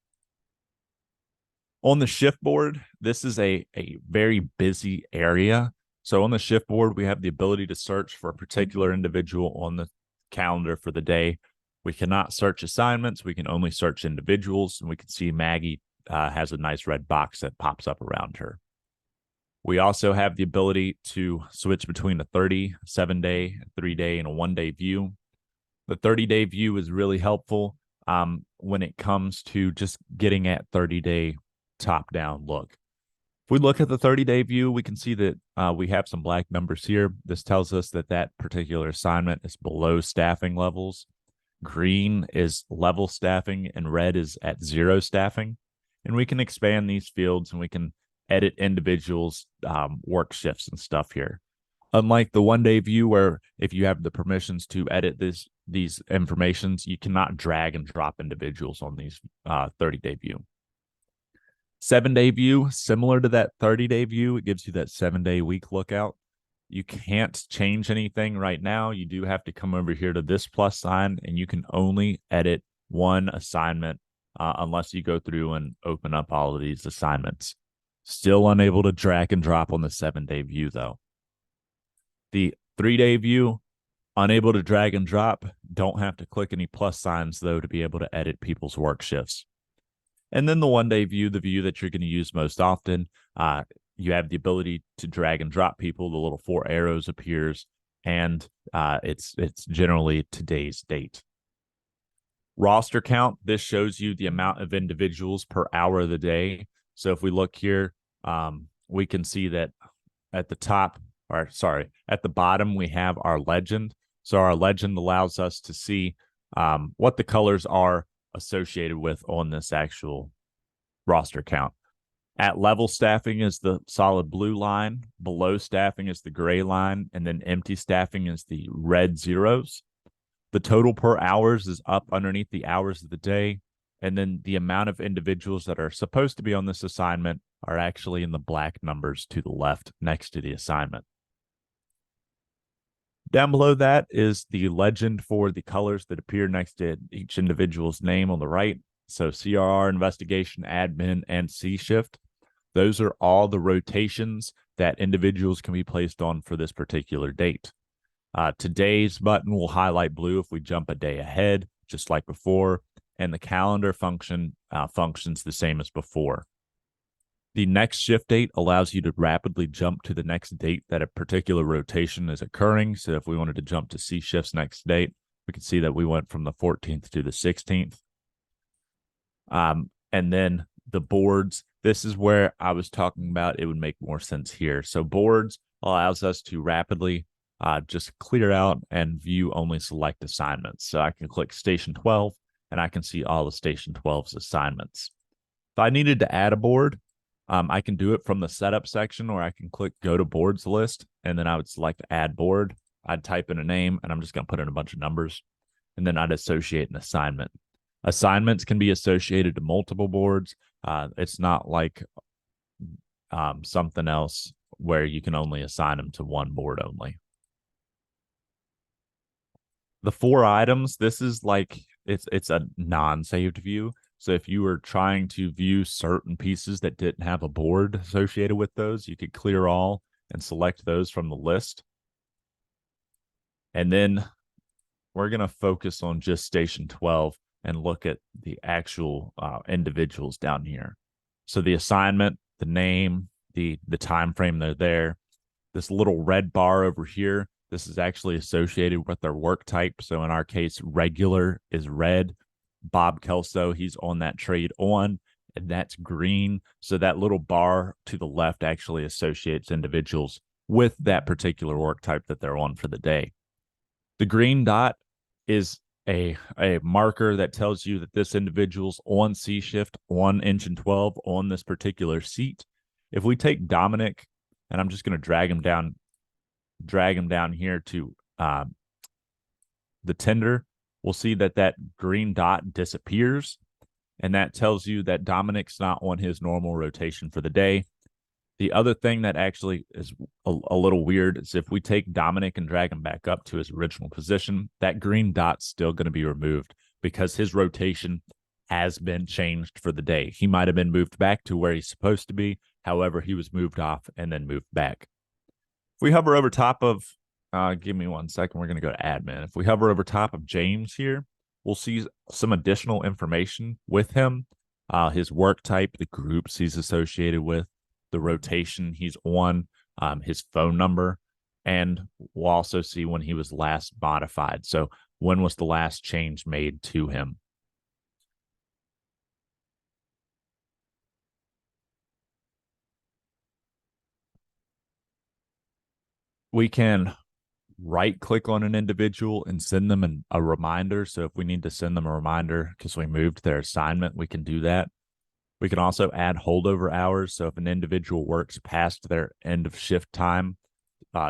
On the shift board, this is a very busy area. So on the shift board, we have the ability to search for a particular individual on the calendar for the day. We cannot search assignments. We can only search individuals. And we can see Maggie has a nice red box that pops up around her. We also have the ability to switch between a 30, 7-day, 3-day, and a 1-day view. The 30-day view is really helpful when it comes to just getting at 30-day top-down look. If we look at the 30-day view, we can see that we have some black numbers here. This tells us that that particular assignment is below staffing levels. Green is level staffing, and red is at 0 staffing. And we can expand these fields, and we can edit individuals' work shifts and stuff here. Unlike the 1-day view, where if you have the permissions to edit these informations, you cannot drag and drop individuals on these 30-day view. 7-day view, similar to that 30-day view, it gives you that 7-day week lookout. You can't change anything right now. You do have to come over here to this plus sign, and you can only edit one assignment unless you go through and open up all of these assignments. Still unable to drag and drop on the 7-day view, though. The 3-day view, unable to drag and drop. Don't have to click any plus signs, though, to be able to edit people's work shifts. And then the 1-day view, the view that you're going to use most often, you have the ability to drag and drop people. The little 4 arrows appears, and it's generally today's date. Roster count, this shows you the amount of individuals per hour of the day. So if we look here, we can see that at the top, or sorry, at the bottom, we have our legend. So our legend allows us to see what the colors are associated with on this actual roster count. At level staffing is the solid blue line, below staffing is the gray line, and then empty staffing is the red zeros. The total per hours is up underneath the hours of the day, and then the amount of individuals that are supposed to be on this assignment are actually in the black numbers to the left next to the assignment. Down below that is the legend for the colors that appear next to each individual's name on the right. So CRR, investigation, admin, and C shift. Those are all the rotations that individuals can be placed on for this particular date. Today's button will highlight blue if we jump a day ahead, just like before, and the calendar function functions the same as before. The next shift date allows you to rapidly jump to the next date that a particular rotation is occurring. So if we wanted to jump to C shift's next date, we can see that we went from the 14th to the 16th. And then the boards, this is where I was talking about it would make more sense here. So boards allows us to rapidly just clear out and view only select assignments. So I can click Station 12, and I can see all of Station 12's assignments. If I needed to add a board, I can do it from the setup section, or I can click go to boards list, and then I would select add board. I'd type in a name, and I'm just going to put in a bunch of numbers, and then I'd associate an assignment. Assignments can be associated to multiple boards. It's not like something else where you can only assign them to one board only. The 4 items, this is like it's a non-saved view. So if you were trying to view certain pieces that didn't have a board associated with those, you could clear all and select those from the list. And then we're going to focus on just Station 12 and look at the actual individuals down here. So the assignment, the name, the time frame they're there. This little red bar over here, this is actually associated with their work type. So in our case, regular is red. Bob Kelso, he's on that trade on, and that's green. So that little bar to the left actually associates individuals with that particular work type that they're on for the day. The green dot is a marker that tells you that this individual's on C shift, on engine 12, on this particular seat. If we take Dominic, and I'm just going to drag him down here to the tender, we'll see that that green dot disappears, and that tells you that Dominic's not on his normal rotation for the day. The other thing that actually is a little weird is if we take Dominic and drag him back up to his original position, that green dot's still going to be removed because his rotation has been changed for the day. He might have been moved back to where he's supposed to be. However, he was moved off and then moved back. If we hover over top of, give me 1 second, we're going to go to admin. If we hover over top of James here, we'll see some additional information with him, his work type, the groups he's associated with, the rotation he's on, his phone number, and we'll also see when he was last modified. So when was the last change made to him? We can right click on an individual and send them a reminder. So if we need to send them a reminder because we moved their assignment, we can do that. We can also add holdover hours. So if an individual works past their end of shift time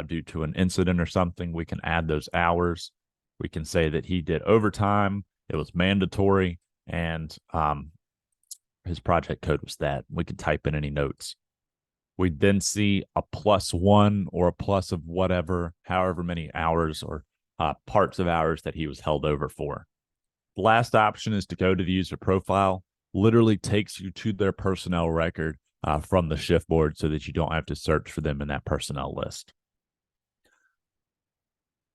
due to an incident or something, we can add those hours. We can say that he did overtime, it was mandatory, and his project code was that. We could type in any notes. We'd then see a +1 or a plus of whatever, however many hours or parts of hours that he was held over for. The last option is to go to the user profile. Literally takes you to their personnel record from the shift board so that you don't have to search for them in that personnel list.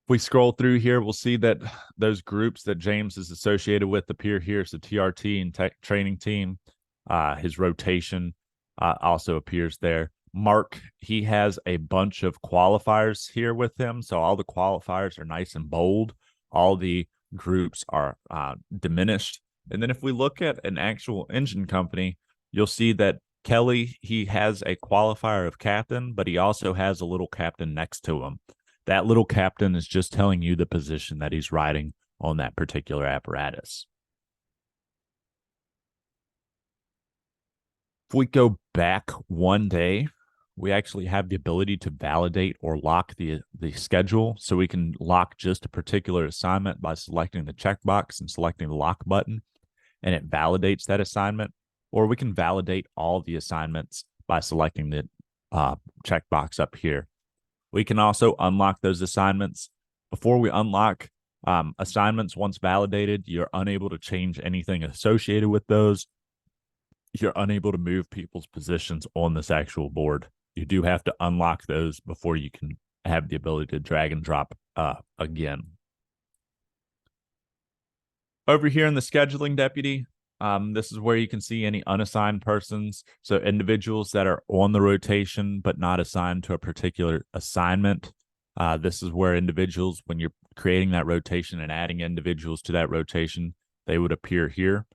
If we scroll through here, we'll see that those groups that James is associated with appear here. So TRT and tech training team, his rotation also appears there. Mark, he has a bunch of qualifiers here with him. So all the qualifiers are nice and bold. All the groups are diminished. And then if we look at an actual engine company, you'll see that Kelly, he has a qualifier of captain, but he also has a little captain next to him. That little captain is just telling you the position that he's riding on that particular apparatus. If we go back 1 day, we actually have the ability to validate or lock the schedule. So we can lock just a particular assignment by selecting the checkbox and selecting the lock button, and it validates that assignment. Or we can validate all the assignments by selecting the checkbox up here. We can also unlock those assignments. Before we unlock assignments, once validated, you're unable to change anything associated with those. You're unable to move people's positions on this actual board. You do have to unlock those before you can have the ability to drag and drop again. Over here in the scheduling deputy, this is where you can see any unassigned persons. So individuals that are on the rotation but not assigned to a particular assignment. This is where individuals, when you're creating that rotation and adding individuals to that rotation, they would appear here.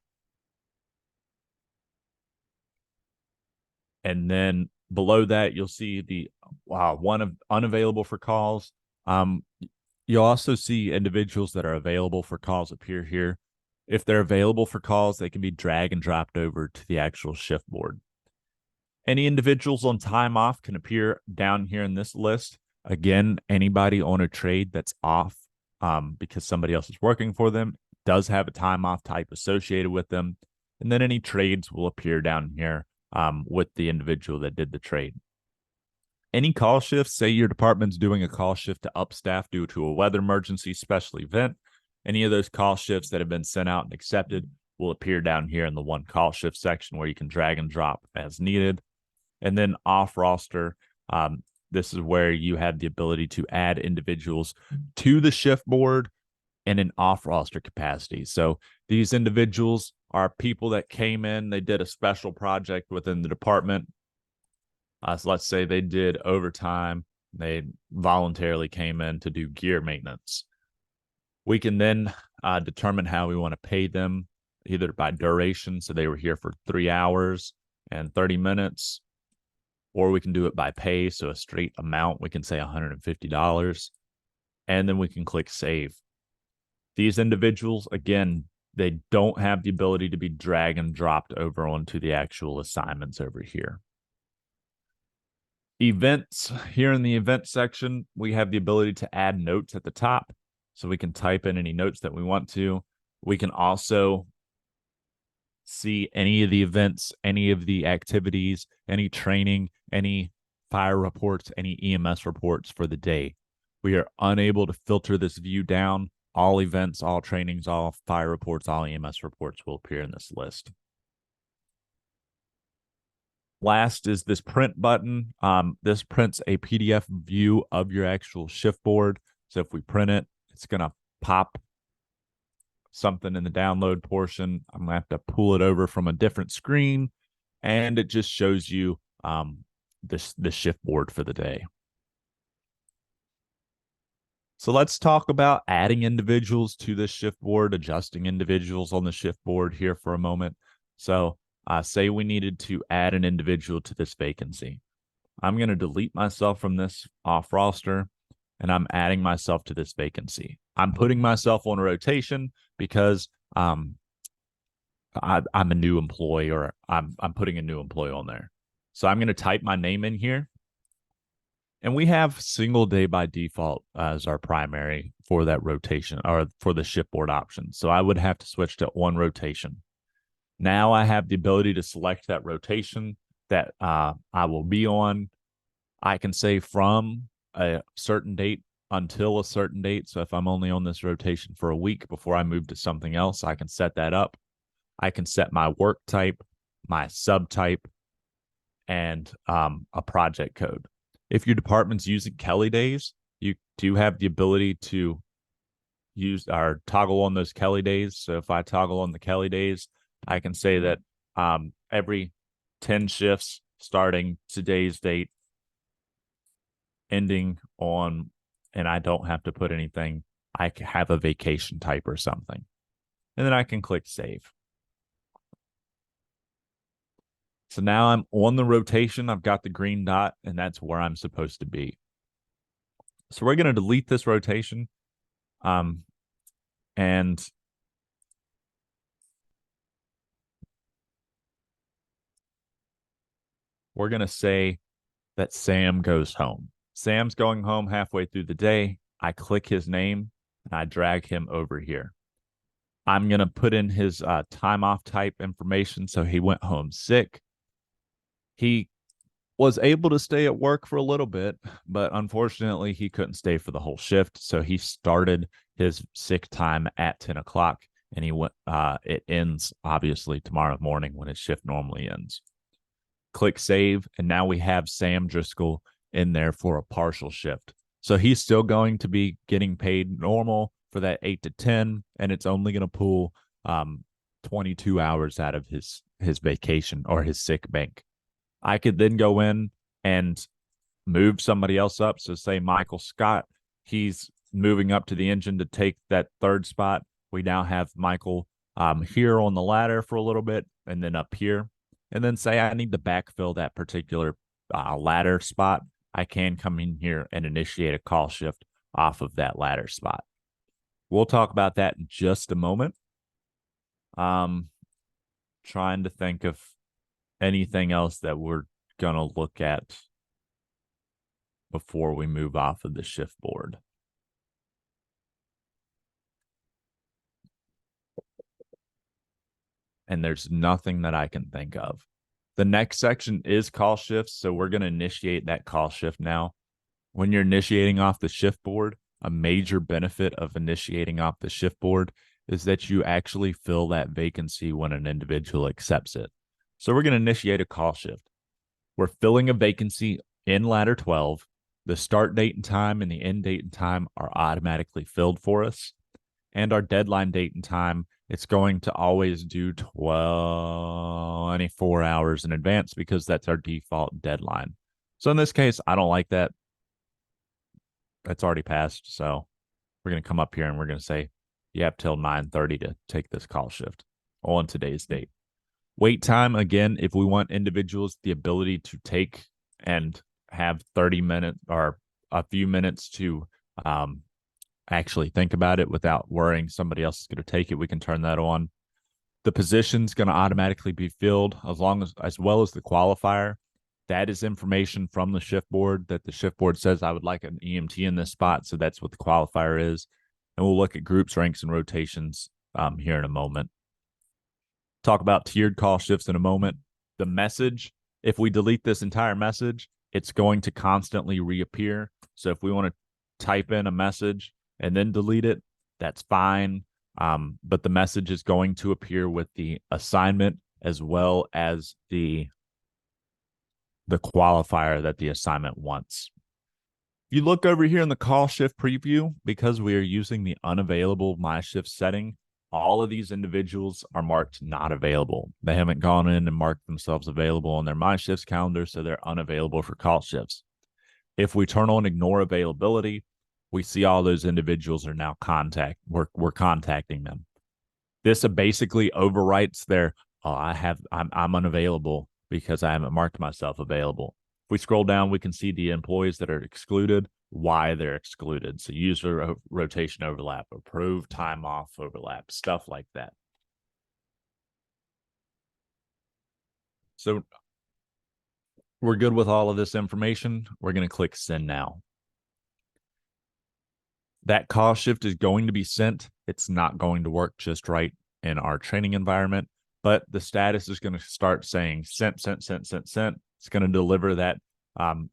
And then below that, you'll see the one of unavailable for calls. You'll also see individuals that are available for calls appear here. If they're available for calls, they can be drag and dropped over to the actual shift board. Any individuals on time off can appear down here in this list. Again, anybody on a trade that's off because somebody else is working for them does have a time off type associated with them. And then any trades will appear down here with the individual that did the trade. Any call shifts, say your department's doing a call shift to upstaff due to a weather emergency, special event, any of those call shifts that have been sent out and accepted will appear down here in the one call shift section where you can drag and drop as needed. And then off roster, this is where you have the ability to add individuals to the shift board in an off roster capacity. So these individuals are people that came in, they did a special project within the department. So let's say they did overtime, they voluntarily came in to do gear maintenance. We can then determine how we want to pay them, either by duration, so they were here for 3 hours and 30 minutes, or we can do it by pay, so a straight amount, we can say $150, and then we can click save. These individuals, again, they don't have the ability to be drag and dropped over onto the actual assignments over here. Events, here in the event section, we have the ability to add notes at the top. So we can type in any notes that we want to. We can also see any of the events, any of the activities, any training, any fire reports, any EMS reports for the day. We are unable to filter this view down. All events, all trainings, all fire reports, all EMS reports will appear in this list. Last is this print button. This prints a PDF view of your actual shift board. So if we print it, it's going to pop something in the download portion. I'm going to have to pull it over from a different screen, and it just shows you the shift board for the day. So let's talk about adding individuals to this shift board, adjusting individuals on the shift board here for a moment. So say we needed to add an individual to this vacancy. I'm going to delete myself from this off roster, and I'm adding myself to this vacancy. I'm putting myself on a rotation because I'm a new employee, or I'm putting a new employee on there. So I'm going to type my name in here. And we have single day by default as our primary for that rotation, or for the shift board option. So I would have to switch to on rotation. Now I have the ability to select that rotation that I will be on. I can say from a certain date until a certain date. So if I'm only on this rotation for a week before I move to something else, I can set that up. I can set my work type, my subtype, and a project code. If your department's using Kelly days, you do have the ability to use or toggle on those Kelly days. So if I toggle on the Kelly days, I can say that every 10 shifts starting today's date, ending on, and I don't have to put anything. I can have a vacation type or something. And then I can click save. So now I'm on the rotation. I've got the green dot, and that's where I'm supposed to be. So we're going to delete this rotation. And we're going to say that Sam goes home. Sam's going home halfway through the day. I click his name and I drag him over here. I'm going to put in his time off type information. So he went home sick. He was able to stay at work for a little bit, but unfortunately he couldn't stay for the whole shift. So he started his sick time at 10 o'clock, and he went, it ends obviously tomorrow morning when his shift normally ends. Click save. And now we have Sam Driscoll in there for a partial shift. So he's still going to be getting paid normal for that 8 to 10, and it's only going to pull 22 hours out of his vacation or his sick bank. I could then go in and move somebody else up. So say Michael Scott, he's moving up to the engine to take that third spot. We now have Michael here on the ladder for a little bit, and then up here. And then say I need to backfill that particular ladder spot. I can come in here and initiate a call shift off of that ladder spot. We'll talk about that in just a moment. Trying to think of anything else that we're going to look at before we move off of the shift board. And there's nothing that I can think of. The next section is call shifts, so we're going to initiate that call shift now. When you're initiating off the shift board, a major benefit of initiating off the shift board is that you actually fill that vacancy when an individual accepts it. So we're going to initiate a call shift. We're filling a vacancy in ladder 12. The start date and time and the end date and time are automatically filled for us. And our deadline date and time, it's going to always do 24 hours in advance because that's our default deadline. So in this case, I don't like that. That's already passed. So we're going to come up here and we're going to say, you have till 9:30 to take this call shift on today's date. Wait time, again, if we want individuals the ability to take and have 30 minutes or a few minutes to actually think about it without worrying somebody else is going to take it, we can turn that on. The position's going to automatically be filled as well as the qualifier. That is information from the shift board that the shift board says I would like an EMT in this spot. So that's what the qualifier is. And we'll look at groups, ranks, and rotations here in a moment. Talk about tiered call shifts in a moment. The message, if we delete this entire message, it's going to constantly reappear. So if we want to type in a message and then delete it, that's fine. But the message is going to appear with the assignment as well as the qualifier that the assignment wants. If you look over here in the call shift preview, because we are using the unavailable my shift setting, all of these individuals are marked not available. They haven't gone in and marked themselves available on their my shifts calendar, so they're unavailable for call shifts. If we turn on ignore availability, we see all those individuals are now we're contacting them. This basically overwrites their I'm unavailable because I haven't marked myself available. If we scroll down, we can see the employees that are excluded, why they're excluded. So user rotation overlap, approved time off overlap, stuff like that. So we're good with all of this information. We're going to click send now. That call shift is going to be sent. It's not going to work just right in our training environment, but the status is going to start saying sent, sent, sent, sent, sent. It's going to deliver that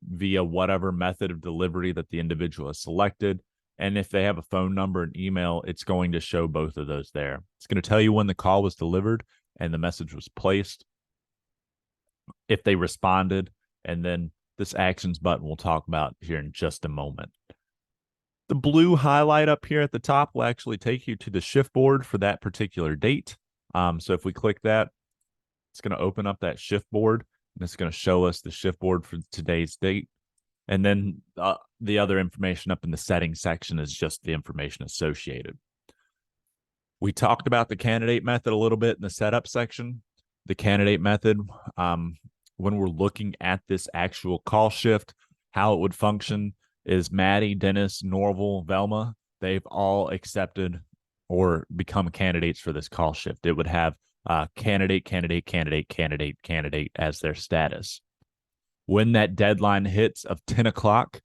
via whatever method of delivery that the individual has selected. And if they have a phone number and email, it's going to show both of those there. It's going to tell you when the call was delivered and the message was placed, if they responded, and then this actions button we'll talk about here in just a moment. The blue highlight up here at the top will actually take you to the shift board for that particular date. So if we click that, it's going to open up that shift board, and it's going to show us the shift board for today's date. And then the other information up in the settings section is just the information associated. We talked about the candidate method a little bit in the setup section. The candidate method, when we're looking at this actual call shift, how it would function is Maddie, Dennis, Norval, Velma, they've all accepted or become candidates for this call shift. It would have candidate, candidate, candidate, candidate, candidate as their status. When that deadline hits of 10 o'clock,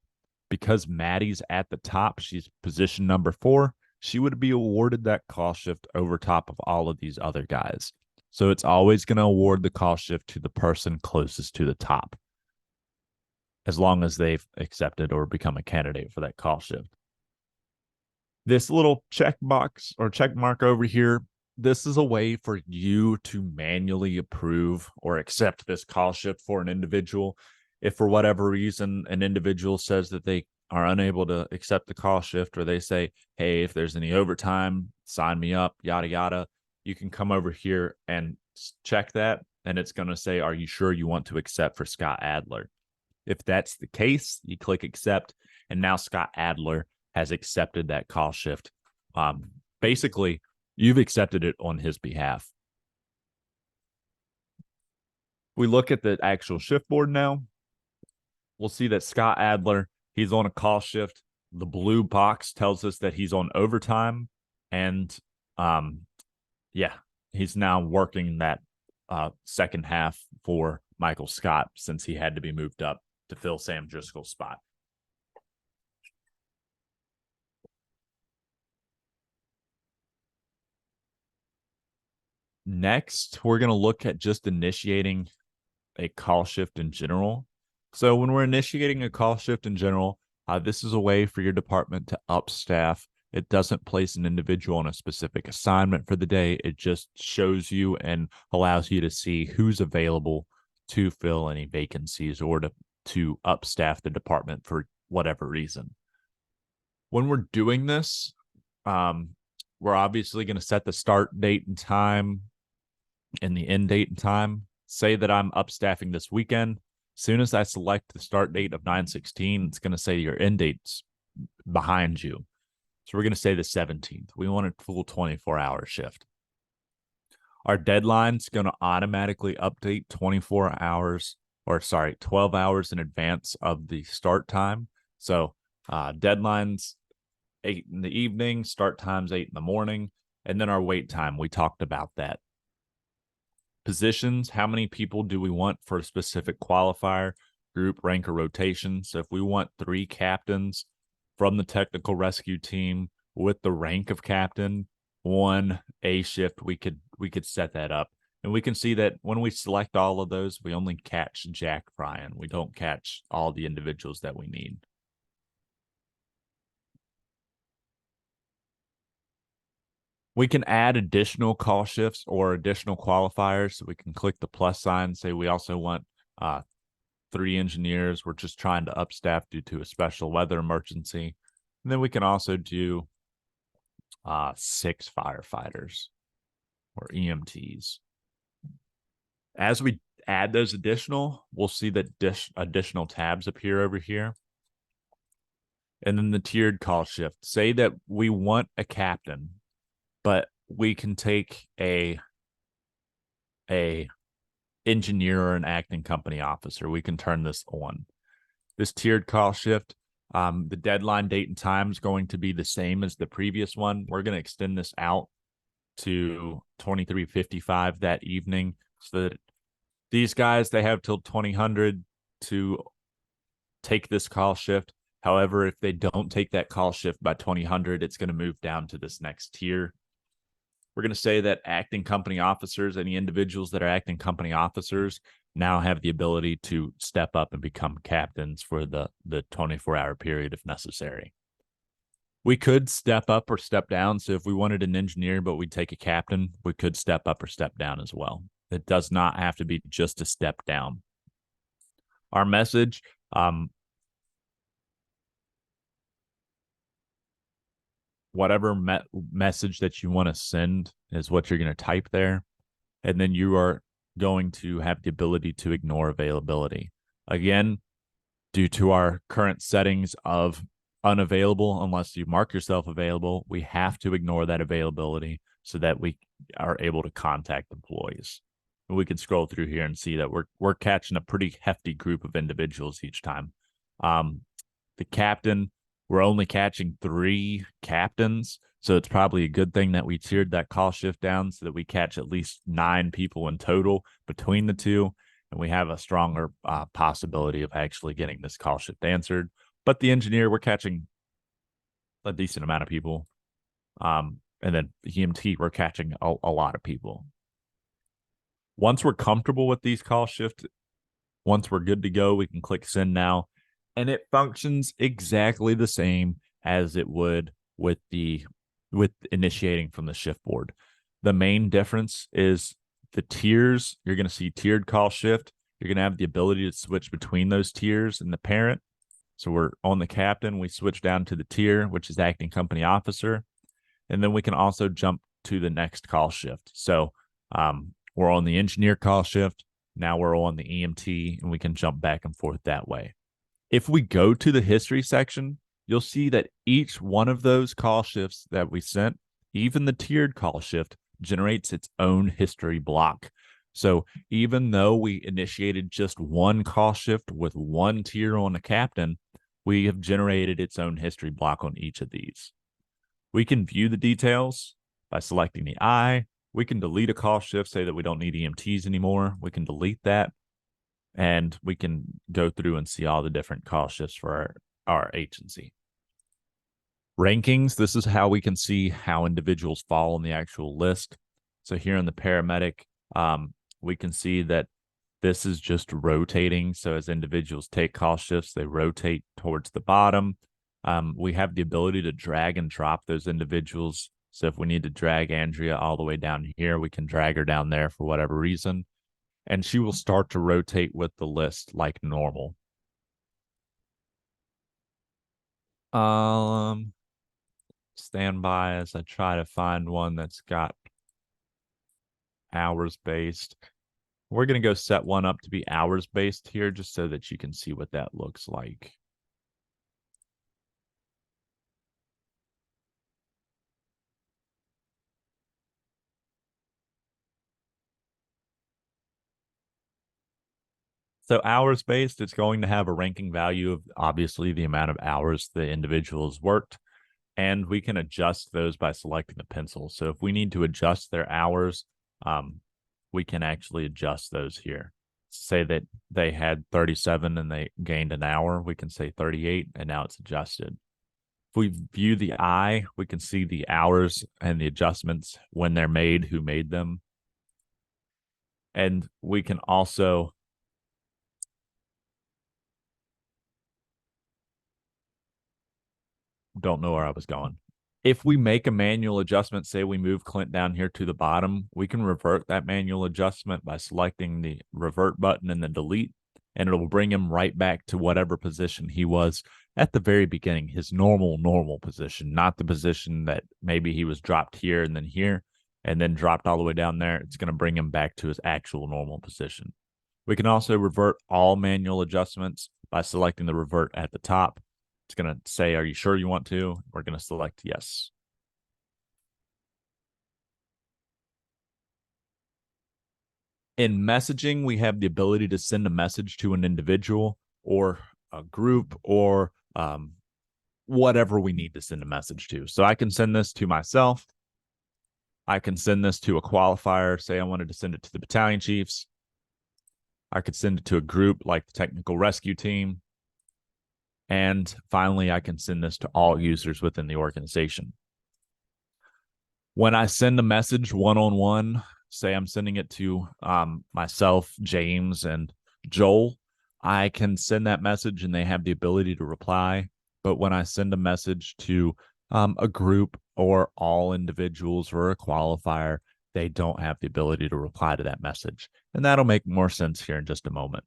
because Maddie's at the top, she's position number 4, she would be awarded that call shift over top of all of these other guys. So it's always going to award the call shift to the person closest to the top, as long as they've accepted or become a candidate for that call shift. This little checkbox or check mark over here, this is a way for you to manually approve or accept this call shift for an individual. If for whatever reason an individual says that they are unable to accept the call shift, or they say, hey, if there's any overtime, sign me up, yada, yada, you can come over here and check that. And it's going to say, are you sure you want to accept for Scott Adler? If that's the case, you click accept, and now Scott Adler has accepted that call shift. Basically, you've accepted it on his behalf. We look at the actual shift board now. We'll see that Scott Adler, he's on a call shift. The blue box tells us that he's on overtime, and he's now working that second half for Michael Scott, since he had to be moved up to fill Sam Driscoll's spot. Next, we're going to look at just initiating a call shift in general. So when we're initiating a call shift in general, this is a way for your department to up staff. It doesn't place an individual on a specific assignment for the day. It just shows you and allows you to see who's available to fill any vacancies or to upstaff the department for whatever reason. When we're doing this, we're obviously going to set the start date and time and the end date and time. Say that I'm upstaffing this weekend. As soon as I select the start date of 9/16, it's going to say your end date's behind you. So we're going to say the 17th. We want a full 24-hour shift. Our deadline's going to automatically update 12 hours in advance of the start time. So deadline's 8 in the evening, start time's 8 in the morning, and then our wait time, we talked about that. Positions, how many people do we want for a specific qualifier, group, rank, or rotation? So if we want 3 captains from the technical rescue team with the rank of captain, 1 A shift, we could set that up. And we can see that when we select all of those, we only catch Jack Bryan. We don't catch all the individuals that we need. We can add additional call shifts or additional qualifiers. So we can click the plus sign, say we also want 3 engineers. We're just trying to upstaff due to a special weather emergency. And then we can also do 6 firefighters or EMTs. As we add those additional, we'll see that additional tabs appear over here. And then the tiered call shift. Say that we want a captain, but we can take a engineer or an acting company officer. We can turn this on. This tiered call shift, the deadline date and time is going to be the same as the previous one. We're going to extend this out to 23:55 that evening, so that these guys, they have till 2000 to take this call shift. However, if they don't take that call shift by 2000, it's going to move down to this next tier. We're going to say that acting company officers, any individuals that are acting company officers, now have the ability to step up and become captains for the 24-hour period if necessary. We could step up or step down. So if we wanted an engineer, but we'd take a captain, we could step up or step down as well. It does not have to be just a step down. Our message, whatever message that you want to send is what you're going to type there. And then you are going to have the ability to ignore availability. Again, due to our current settings of unavailable, unless you mark yourself available, we have to ignore that availability so that we are able to contact employees. And we can scroll through here and see that we're catching a pretty hefty group of individuals each time. The captain, we're only catching 3 captains, so it's probably a good thing that we tiered that call shift down so that we catch at least 9 people in total between the two, and we have a stronger possibility of actually getting this call shift answered. But the engineer, we're catching a decent amount of people. And then the EMT, we're catching a lot of people. Once we're comfortable with these call shifts, once we're good to go, we can click send now. And it functions exactly the same as it would with initiating from the shift board. The main difference is the tiers. You're going to see tiered call shift. You're going to have the ability to switch between those tiers and the parent. So we're on the captain. We switch down to the tier, which is acting company officer. And then we can also jump to the next call shift. So we're on the engineer call shift. Now we're on the EMT, and we can jump back and forth that way. If we go to the history section, you'll see that each one of those call shifts that we sent, even the tiered call shift, generates its own history block. So even though we initiated just one call shift with one tier on the captain, we have generated its own history block on each of these. We can view the details by selecting the eye. We can delete a call shift, say that we don't need EMTs anymore. We can delete that. And we can go through and see all the different call shifts for our agency. Rankings, this is how we can see how individuals fall on the actual list. So here in the paramedic, we can see that this is just rotating. So as individuals take call shifts, they rotate towards the bottom. We have the ability to drag and drop those individuals. So if we need to drag Andrea all the way down here, we can drag her down there for whatever reason. And she will start to rotate with the list like normal. Stand by as I try to find one that's got hours based. We're going to go set one up to be hours based here just so that you can see what that looks like. So hours based, it's going to have a ranking value of obviously the amount of hours the individuals worked. And we can adjust those by selecting the pencil. So if we need to adjust their hours, we can actually adjust those here. Say that they had 37 and they gained an hour, we can say 38, and now it's adjusted. If we view the eye, we can see the hours and the adjustments when they're made, who made them. And we can also don't know where I was going. If we make a manual adjustment, say we move Clint down here to the bottom, we can revert that manual adjustment by selecting the revert button and then delete, and it'll bring him right back to whatever position he was at the very beginning, his normal position, not the position that maybe he was dropped here and then dropped all the way down there. It's going to bring him back to his actual normal position. We can also revert all manual adjustments by selecting the revert at the top. It's going to say, are you sure you want to? We're going to select yes. In messaging, we have the ability to send a message to an individual or a group or whatever we need to send a message to. So I can send this to myself. I can send this to a qualifier. Say I wanted to send it to the battalion chiefs. I could send it to a group like the technical rescue team. And finally, I can send this to all users within the organization. When I send a message one-on-one, say I'm sending it to myself, James, and Joel, I can send that message and they have the ability to reply. But when I send a message to a group or all individuals or a qualifier, they don't have the ability to reply to that message. And that'll make more sense here in just a moment.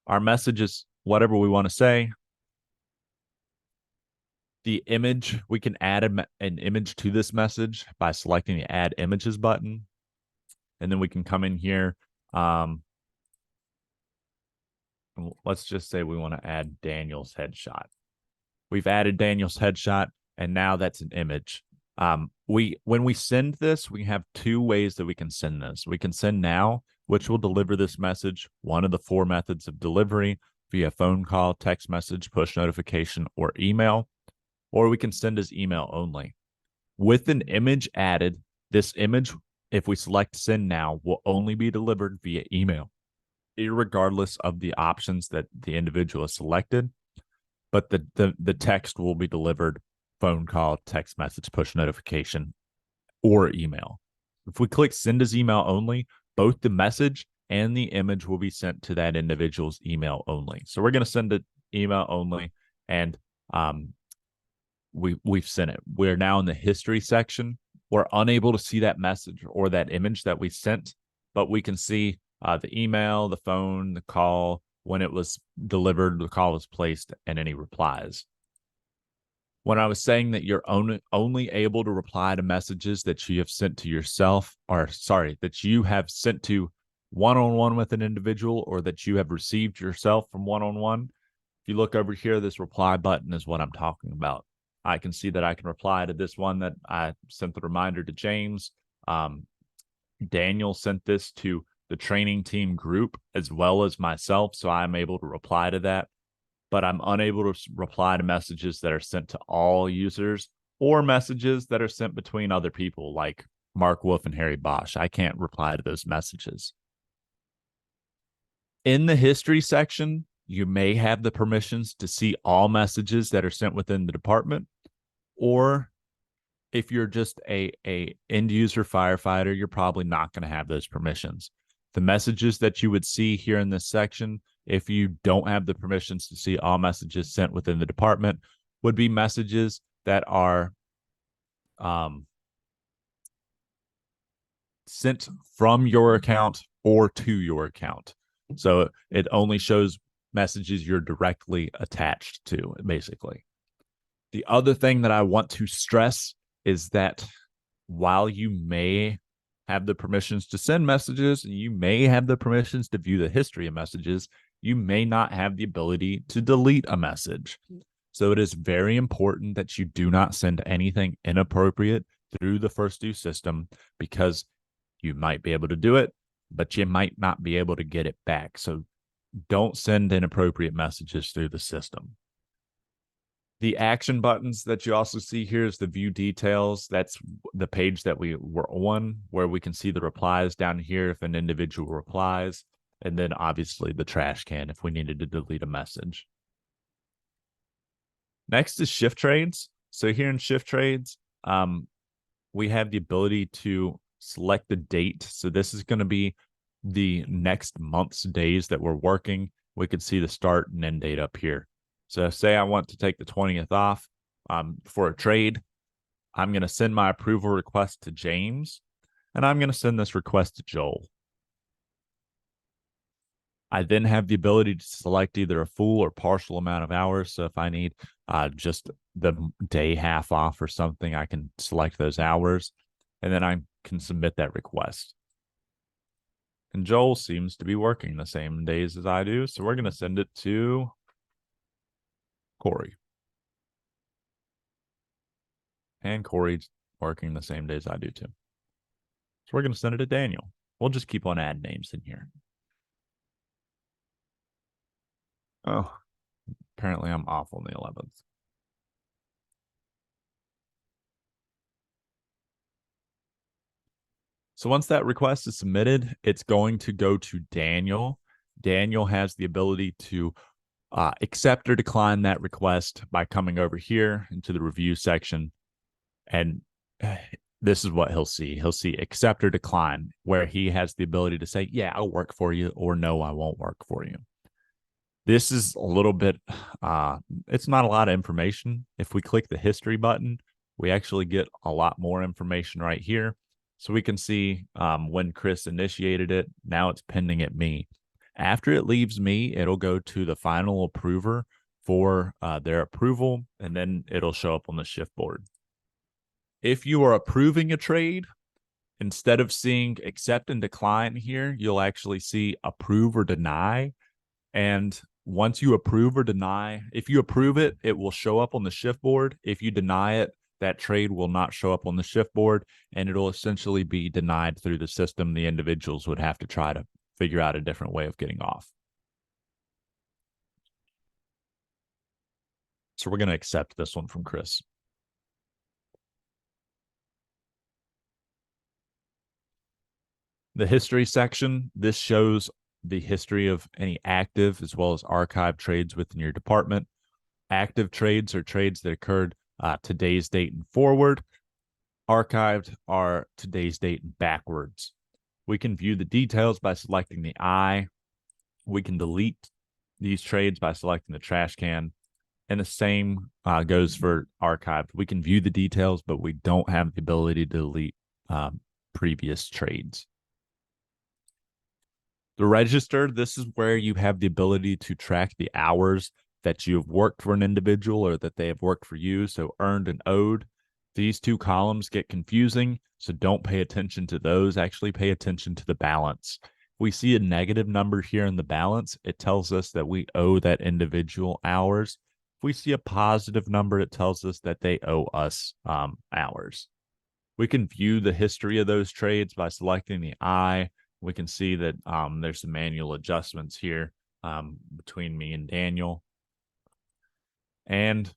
Our message is whatever we want to say. The image, we can add an image to this message by selecting the Add Images button. And then we can come in here. Let's just say we want to add Daniel's headshot. We've added Daniel's headshot, and now that's an image. When we send this, we have two ways that we can send this. We can send now, which will deliver this message, one of the 4 methods of delivery, via phone call, text message, push notification, or email. Or we can send as email only. With an image added, this image, if we select send now, will only be delivered via email, irregardless of the options that the individual has selected. But the text will be delivered phone call, text message, push notification, or email. If we click send as email only, both the message and the image will be sent to that individual's email only. So we're going to send it email only, and we've sent it. We're now in the history section. We're unable to see that message or that image that we sent, but we can see the email, the phone, the call, when it was delivered, the call was placed, and any replies. When I was saying that you're only able to reply to messages that you have sent to yourself, or sorry, that you have sent to one-on-one with an individual or that you have received yourself from one-on-one, if you look over here, this reply button is what I'm talking about. I can see that I can reply to this one that I sent the reminder to James. Daniel sent this to the training team group as well as myself, so I'm able to reply to that. But I'm unable to reply to messages that are sent to all users or messages that are sent between other people like Mark Wolf and Harry Bosch. I can't reply to those messages. In the history section, you may have the permissions to see all messages that are sent within the department, or if you're just a end user firefighter, you're probably not going to have those permissions. The messages that you would see here in this section, if you don't have the permissions to see all messages sent within the department, would be messages that are sent from your account or to your account. So it only shows messages you're directly attached to, basically. The other thing that I want to stress is that while you may have the permissions to send messages, and you may have the permissions to view the history of messages, you may not have the ability to delete a message. So it is very important that you do not send anything inappropriate through the First Due system, because you might be able to do it, but you might not be able to get it back. So don't send inappropriate messages through the system. The action buttons that you also see here is the view details. That's the page that we were on, where we can see the replies down here if an individual replies, and then obviously the trash can if we needed to delete a message. Next is shift trades. So here in shift trades, we have the ability to select the date. So this is going to be the next month's days that we're working, we could see the start and end date up here. So say I want to take the 20th off for a trade. I'm going to send my approval request to James, and I'm going to send this request to Joel. I then have the ability to select either a full or partial amount of hours. So if I need just the day half off or something, I can select those hours, and then I can submit that request. And Joel seems to be working the same days as I do, so we're going to send it to Corey. And Corey's working the same days I do too. So we're going to send it to Daniel. We'll just keep on adding names in here. Oh, apparently I'm off on the 11th. So once that request is submitted, it's going to go to Daniel. Daniel has the ability to accept or decline that request by coming over here into the review section. And this is what he'll see. He'll see accept or decline, where he has the ability to say, yeah, I'll work for you, or no, I won't work for you. This is a little bit, it's not a lot of information. If we click the history button, we actually get a lot more information right here. So we can see when Chris initiated it, now it's pending at me. After it leaves me, it'll go to the final approver for their approval, and then it'll show up on the shift board. If you are approving a trade, instead of seeing accept and decline here, you'll actually see approve or deny. And once you approve or deny, if you approve it, it will show up on the shift board. If you deny it, that trade will not show up on the shift board, and it'll essentially be denied through the system. The individuals would have to try to figure out a different way of getting off. So we're going to accept this one from Chris. The history section, this shows the history of any active as well as archived trades within your department. Active trades are trades that occurred today's date and forward. Archived are today's date and backwards. We can view the details by selecting the I. We can delete these trades by selecting the trash can. And the same goes for archived. We can view the details, but we don't have the ability to delete previous trades. The register, this is where you have the ability to track the hours that you have worked for an individual or that they have worked for you, so earned and owed. These two columns get confusing, so don't pay attention to those. Actually pay attention to the balance. If we see a negative number here in the balance, it tells us that we owe that individual hours. If we see a positive number, it tells us that they owe us hours. We can view the history of those trades by selecting the I. We can see that there's some manual adjustments here between me and Daniel. And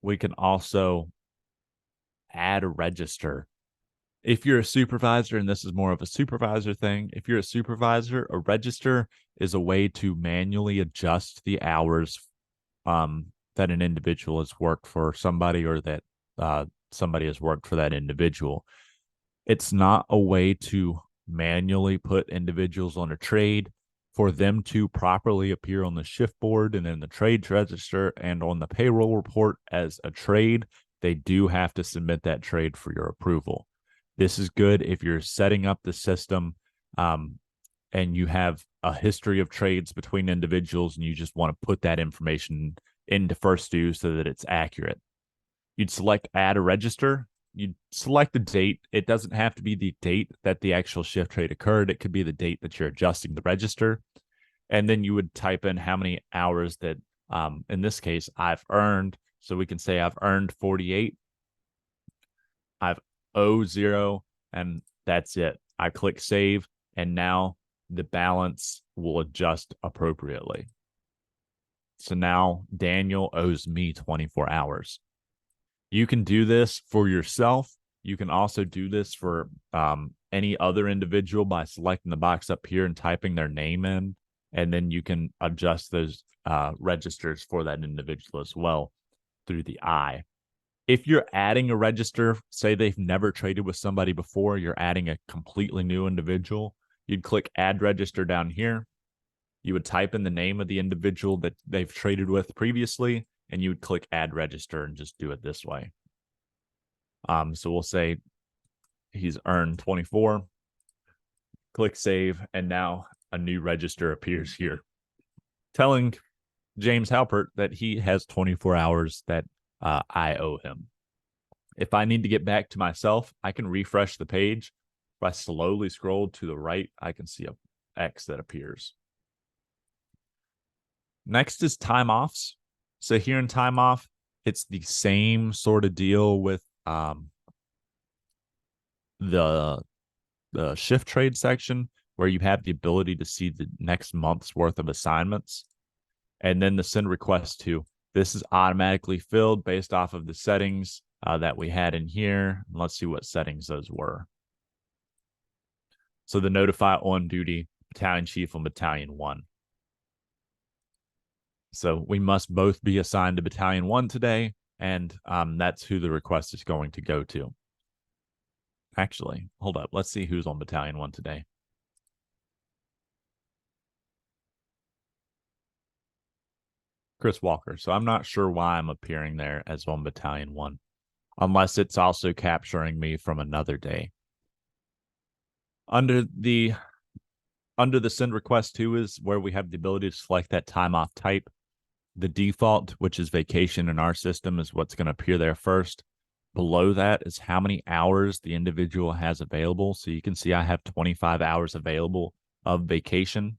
we can also add a register. If you're a supervisor, and this is more of a supervisor thing, if you're a supervisor, a register is a way to manually adjust the hours that an individual has worked for somebody, or that somebody has worked for that individual. It's not a way to manually put individuals on a trade. For them to properly appear on the shift board and in the trades register and on the payroll report as a trade, they do have to submit that trade for your approval. This is good if you're setting up the system and you have a history of trades between individuals and you just want to put that information into First Due so that it's accurate. You'd select add a register. You'd select the date. It doesn't have to be the date that the actual shift trade occurred. It could be the date that you're adjusting the register. And then you would type in how many hours that, in this case, I've earned. So we can say I've earned 48. I've owed 0, and that's it. I click save, and now the balance will adjust appropriately. So now Daniel owes me 24 hours. You can do this for yourself. You can also do this for any other individual by selecting the box up here and typing their name in, and then you can adjust those registers for that individual as well through the I. If you're adding a register, say they've never traded with somebody before, you're adding a completely new individual, You'd click add register down here. You would type in the name of the individual that they've traded with previously, and you would click add register and just do it this way. So we'll say he's earned 24. Click save, and now a new register appears here, telling James Halpert that he has 24 hours that I owe him. If I need to get back to myself, I can refresh the page. If I slowly scroll to the right, I can see a X that appears. Next is time offs. So here in time off, it's the same sort of deal with the shift trade section, where you have the ability to see the next month's worth of assignments. And then the send request to. This is automatically filled based off of the settings that we had in here. Let's see what settings those were. So the notify on duty, battalion chief on battalion 1. So we must both be assigned to battalion 1 today, and that's who the request is going to go to. Actually, hold up. Let's see who's on battalion 1 today. Chris Walker. So I'm not sure why I'm appearing there as on battalion 1, unless it's also capturing me from another day. Under the send request to is where we have the ability to select that time off type. The default, which is vacation in our system, is what's going to appear there first. Below that is how many hours the individual has available. So you can see I have 25 hours available of vacation.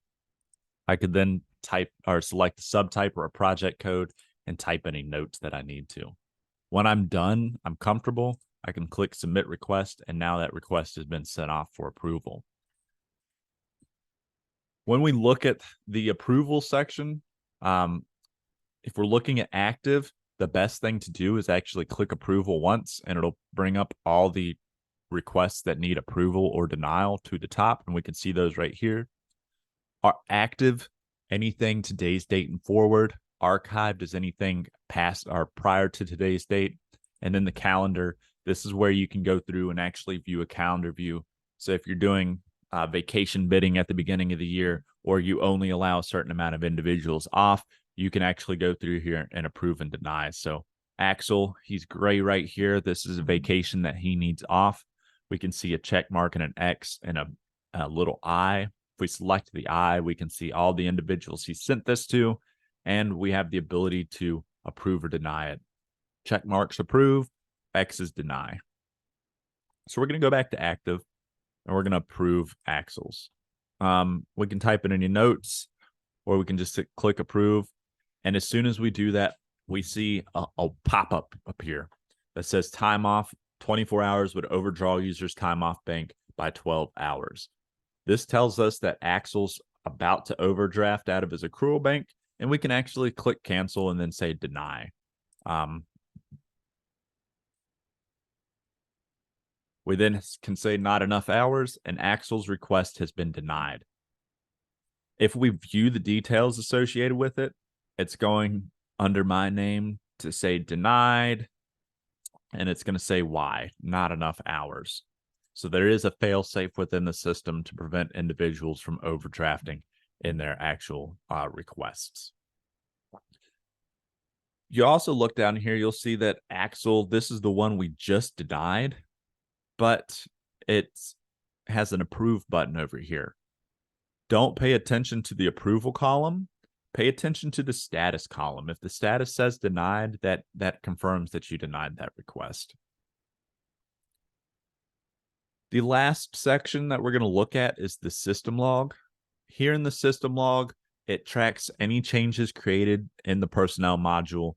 I could then type or select a subtype or a project code and type any notes that I need to. When I'm done, I'm comfortable, I can click submit request, and now that request has been sent off for approval. When we look at the approval section, if we're looking at active, the best thing to do is actually click approval once, and it'll bring up all the requests that need approval or denial to the top, and we can see those right here. Are active, anything today's date and forward. Archived is anything past or prior to today's date. And then the calendar, this is where you can go through and actually view a calendar view. So if you're doing vacation bidding at the beginning of the year, or you only allow a certain amount of individuals off, you can actually go through here and approve and deny. So Axel, he's gray right here. This is a vacation that he needs off. We can see a check mark and an X and a little I. If we select the I, we can see all the individuals he sent this to, and we have the ability to approve or deny it. Check marks approve, X is deny. So we're going to go back to active, and we're going to approve Axel's. We can type in any notes, or we can just click approve. And as soon as we do that, we see a pop-up appear that says time off, 24 hours would overdraw user's time off bank by 12 hours. This tells us that Axel's about to overdraft out of his accrual bank, and we can actually click cancel and then say deny. We then can say not enough hours, and Axel's request has been denied. If we view the details associated with it, it's going under my name to say denied, and it's going to say why, not enough hours. So there is a fail-safe within the system to prevent individuals from overdrafting in their actual requests. You also look down here, you'll see that Axel, this is the one we just denied, but it has an approve button over here. Don't pay attention to the approval column. Pay attention to the status column. If the status says denied, that confirms that you denied that request. The last section that we're going to look at is the system log. Here in the system log, it tracks any changes created in the personnel module.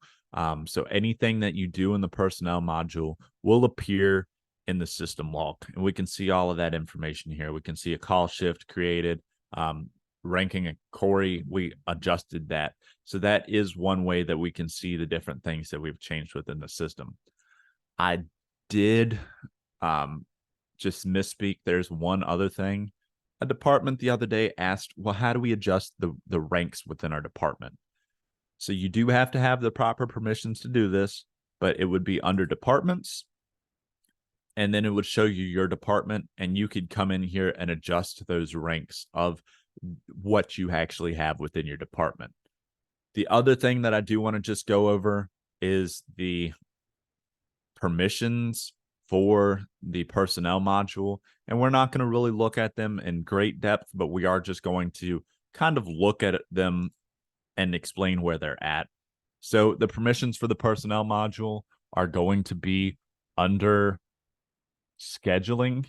So anything that you do in the personnel module will appear in the system log. And we can see all of that information here. We can see a call shift created, ranking a Corey, we adjusted that. So that is one way that we can see the different things that we've changed within the system. I did just misspeak. There's one other thing. A department the other day asked, well, how do we adjust the ranks within our department? So you do have to have the proper permissions to do this, but it would be under departments. and then it would show you your department, and you could come in here and adjust those ranks of what you actually have within your department. The other thing that I do want to just go over is the permissions for the personnel module. And we're not going to really look at them in great depth, but we are just going to kind of look at them and explain where they're at. So the permissions for the personnel module are going to be under scheduling.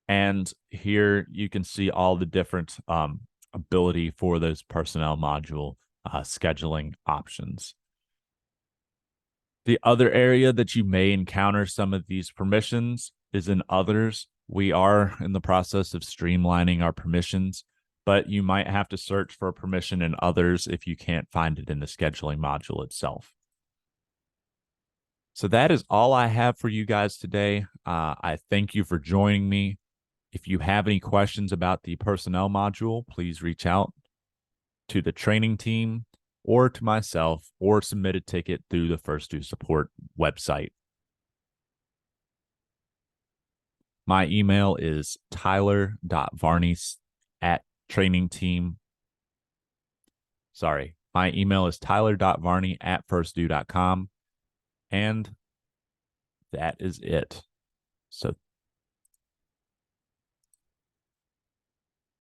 And here you can see all the different ability for those personnel module scheduling options. The other area that you may encounter some of these permissions is in others. We are in the process of streamlining our permissions, but you might have to search for a permission in others if you can't find it in the scheduling module itself. So that is all I have for you guys today. I thank you for joining me. If you have any questions about the personnel module, please reach out to the training team or to myself, or submit a ticket through the First Due Support website. My email is tyler.varney@trainingteam. Sorry, my email is tyler.varney@firstdue.com. And that is it. So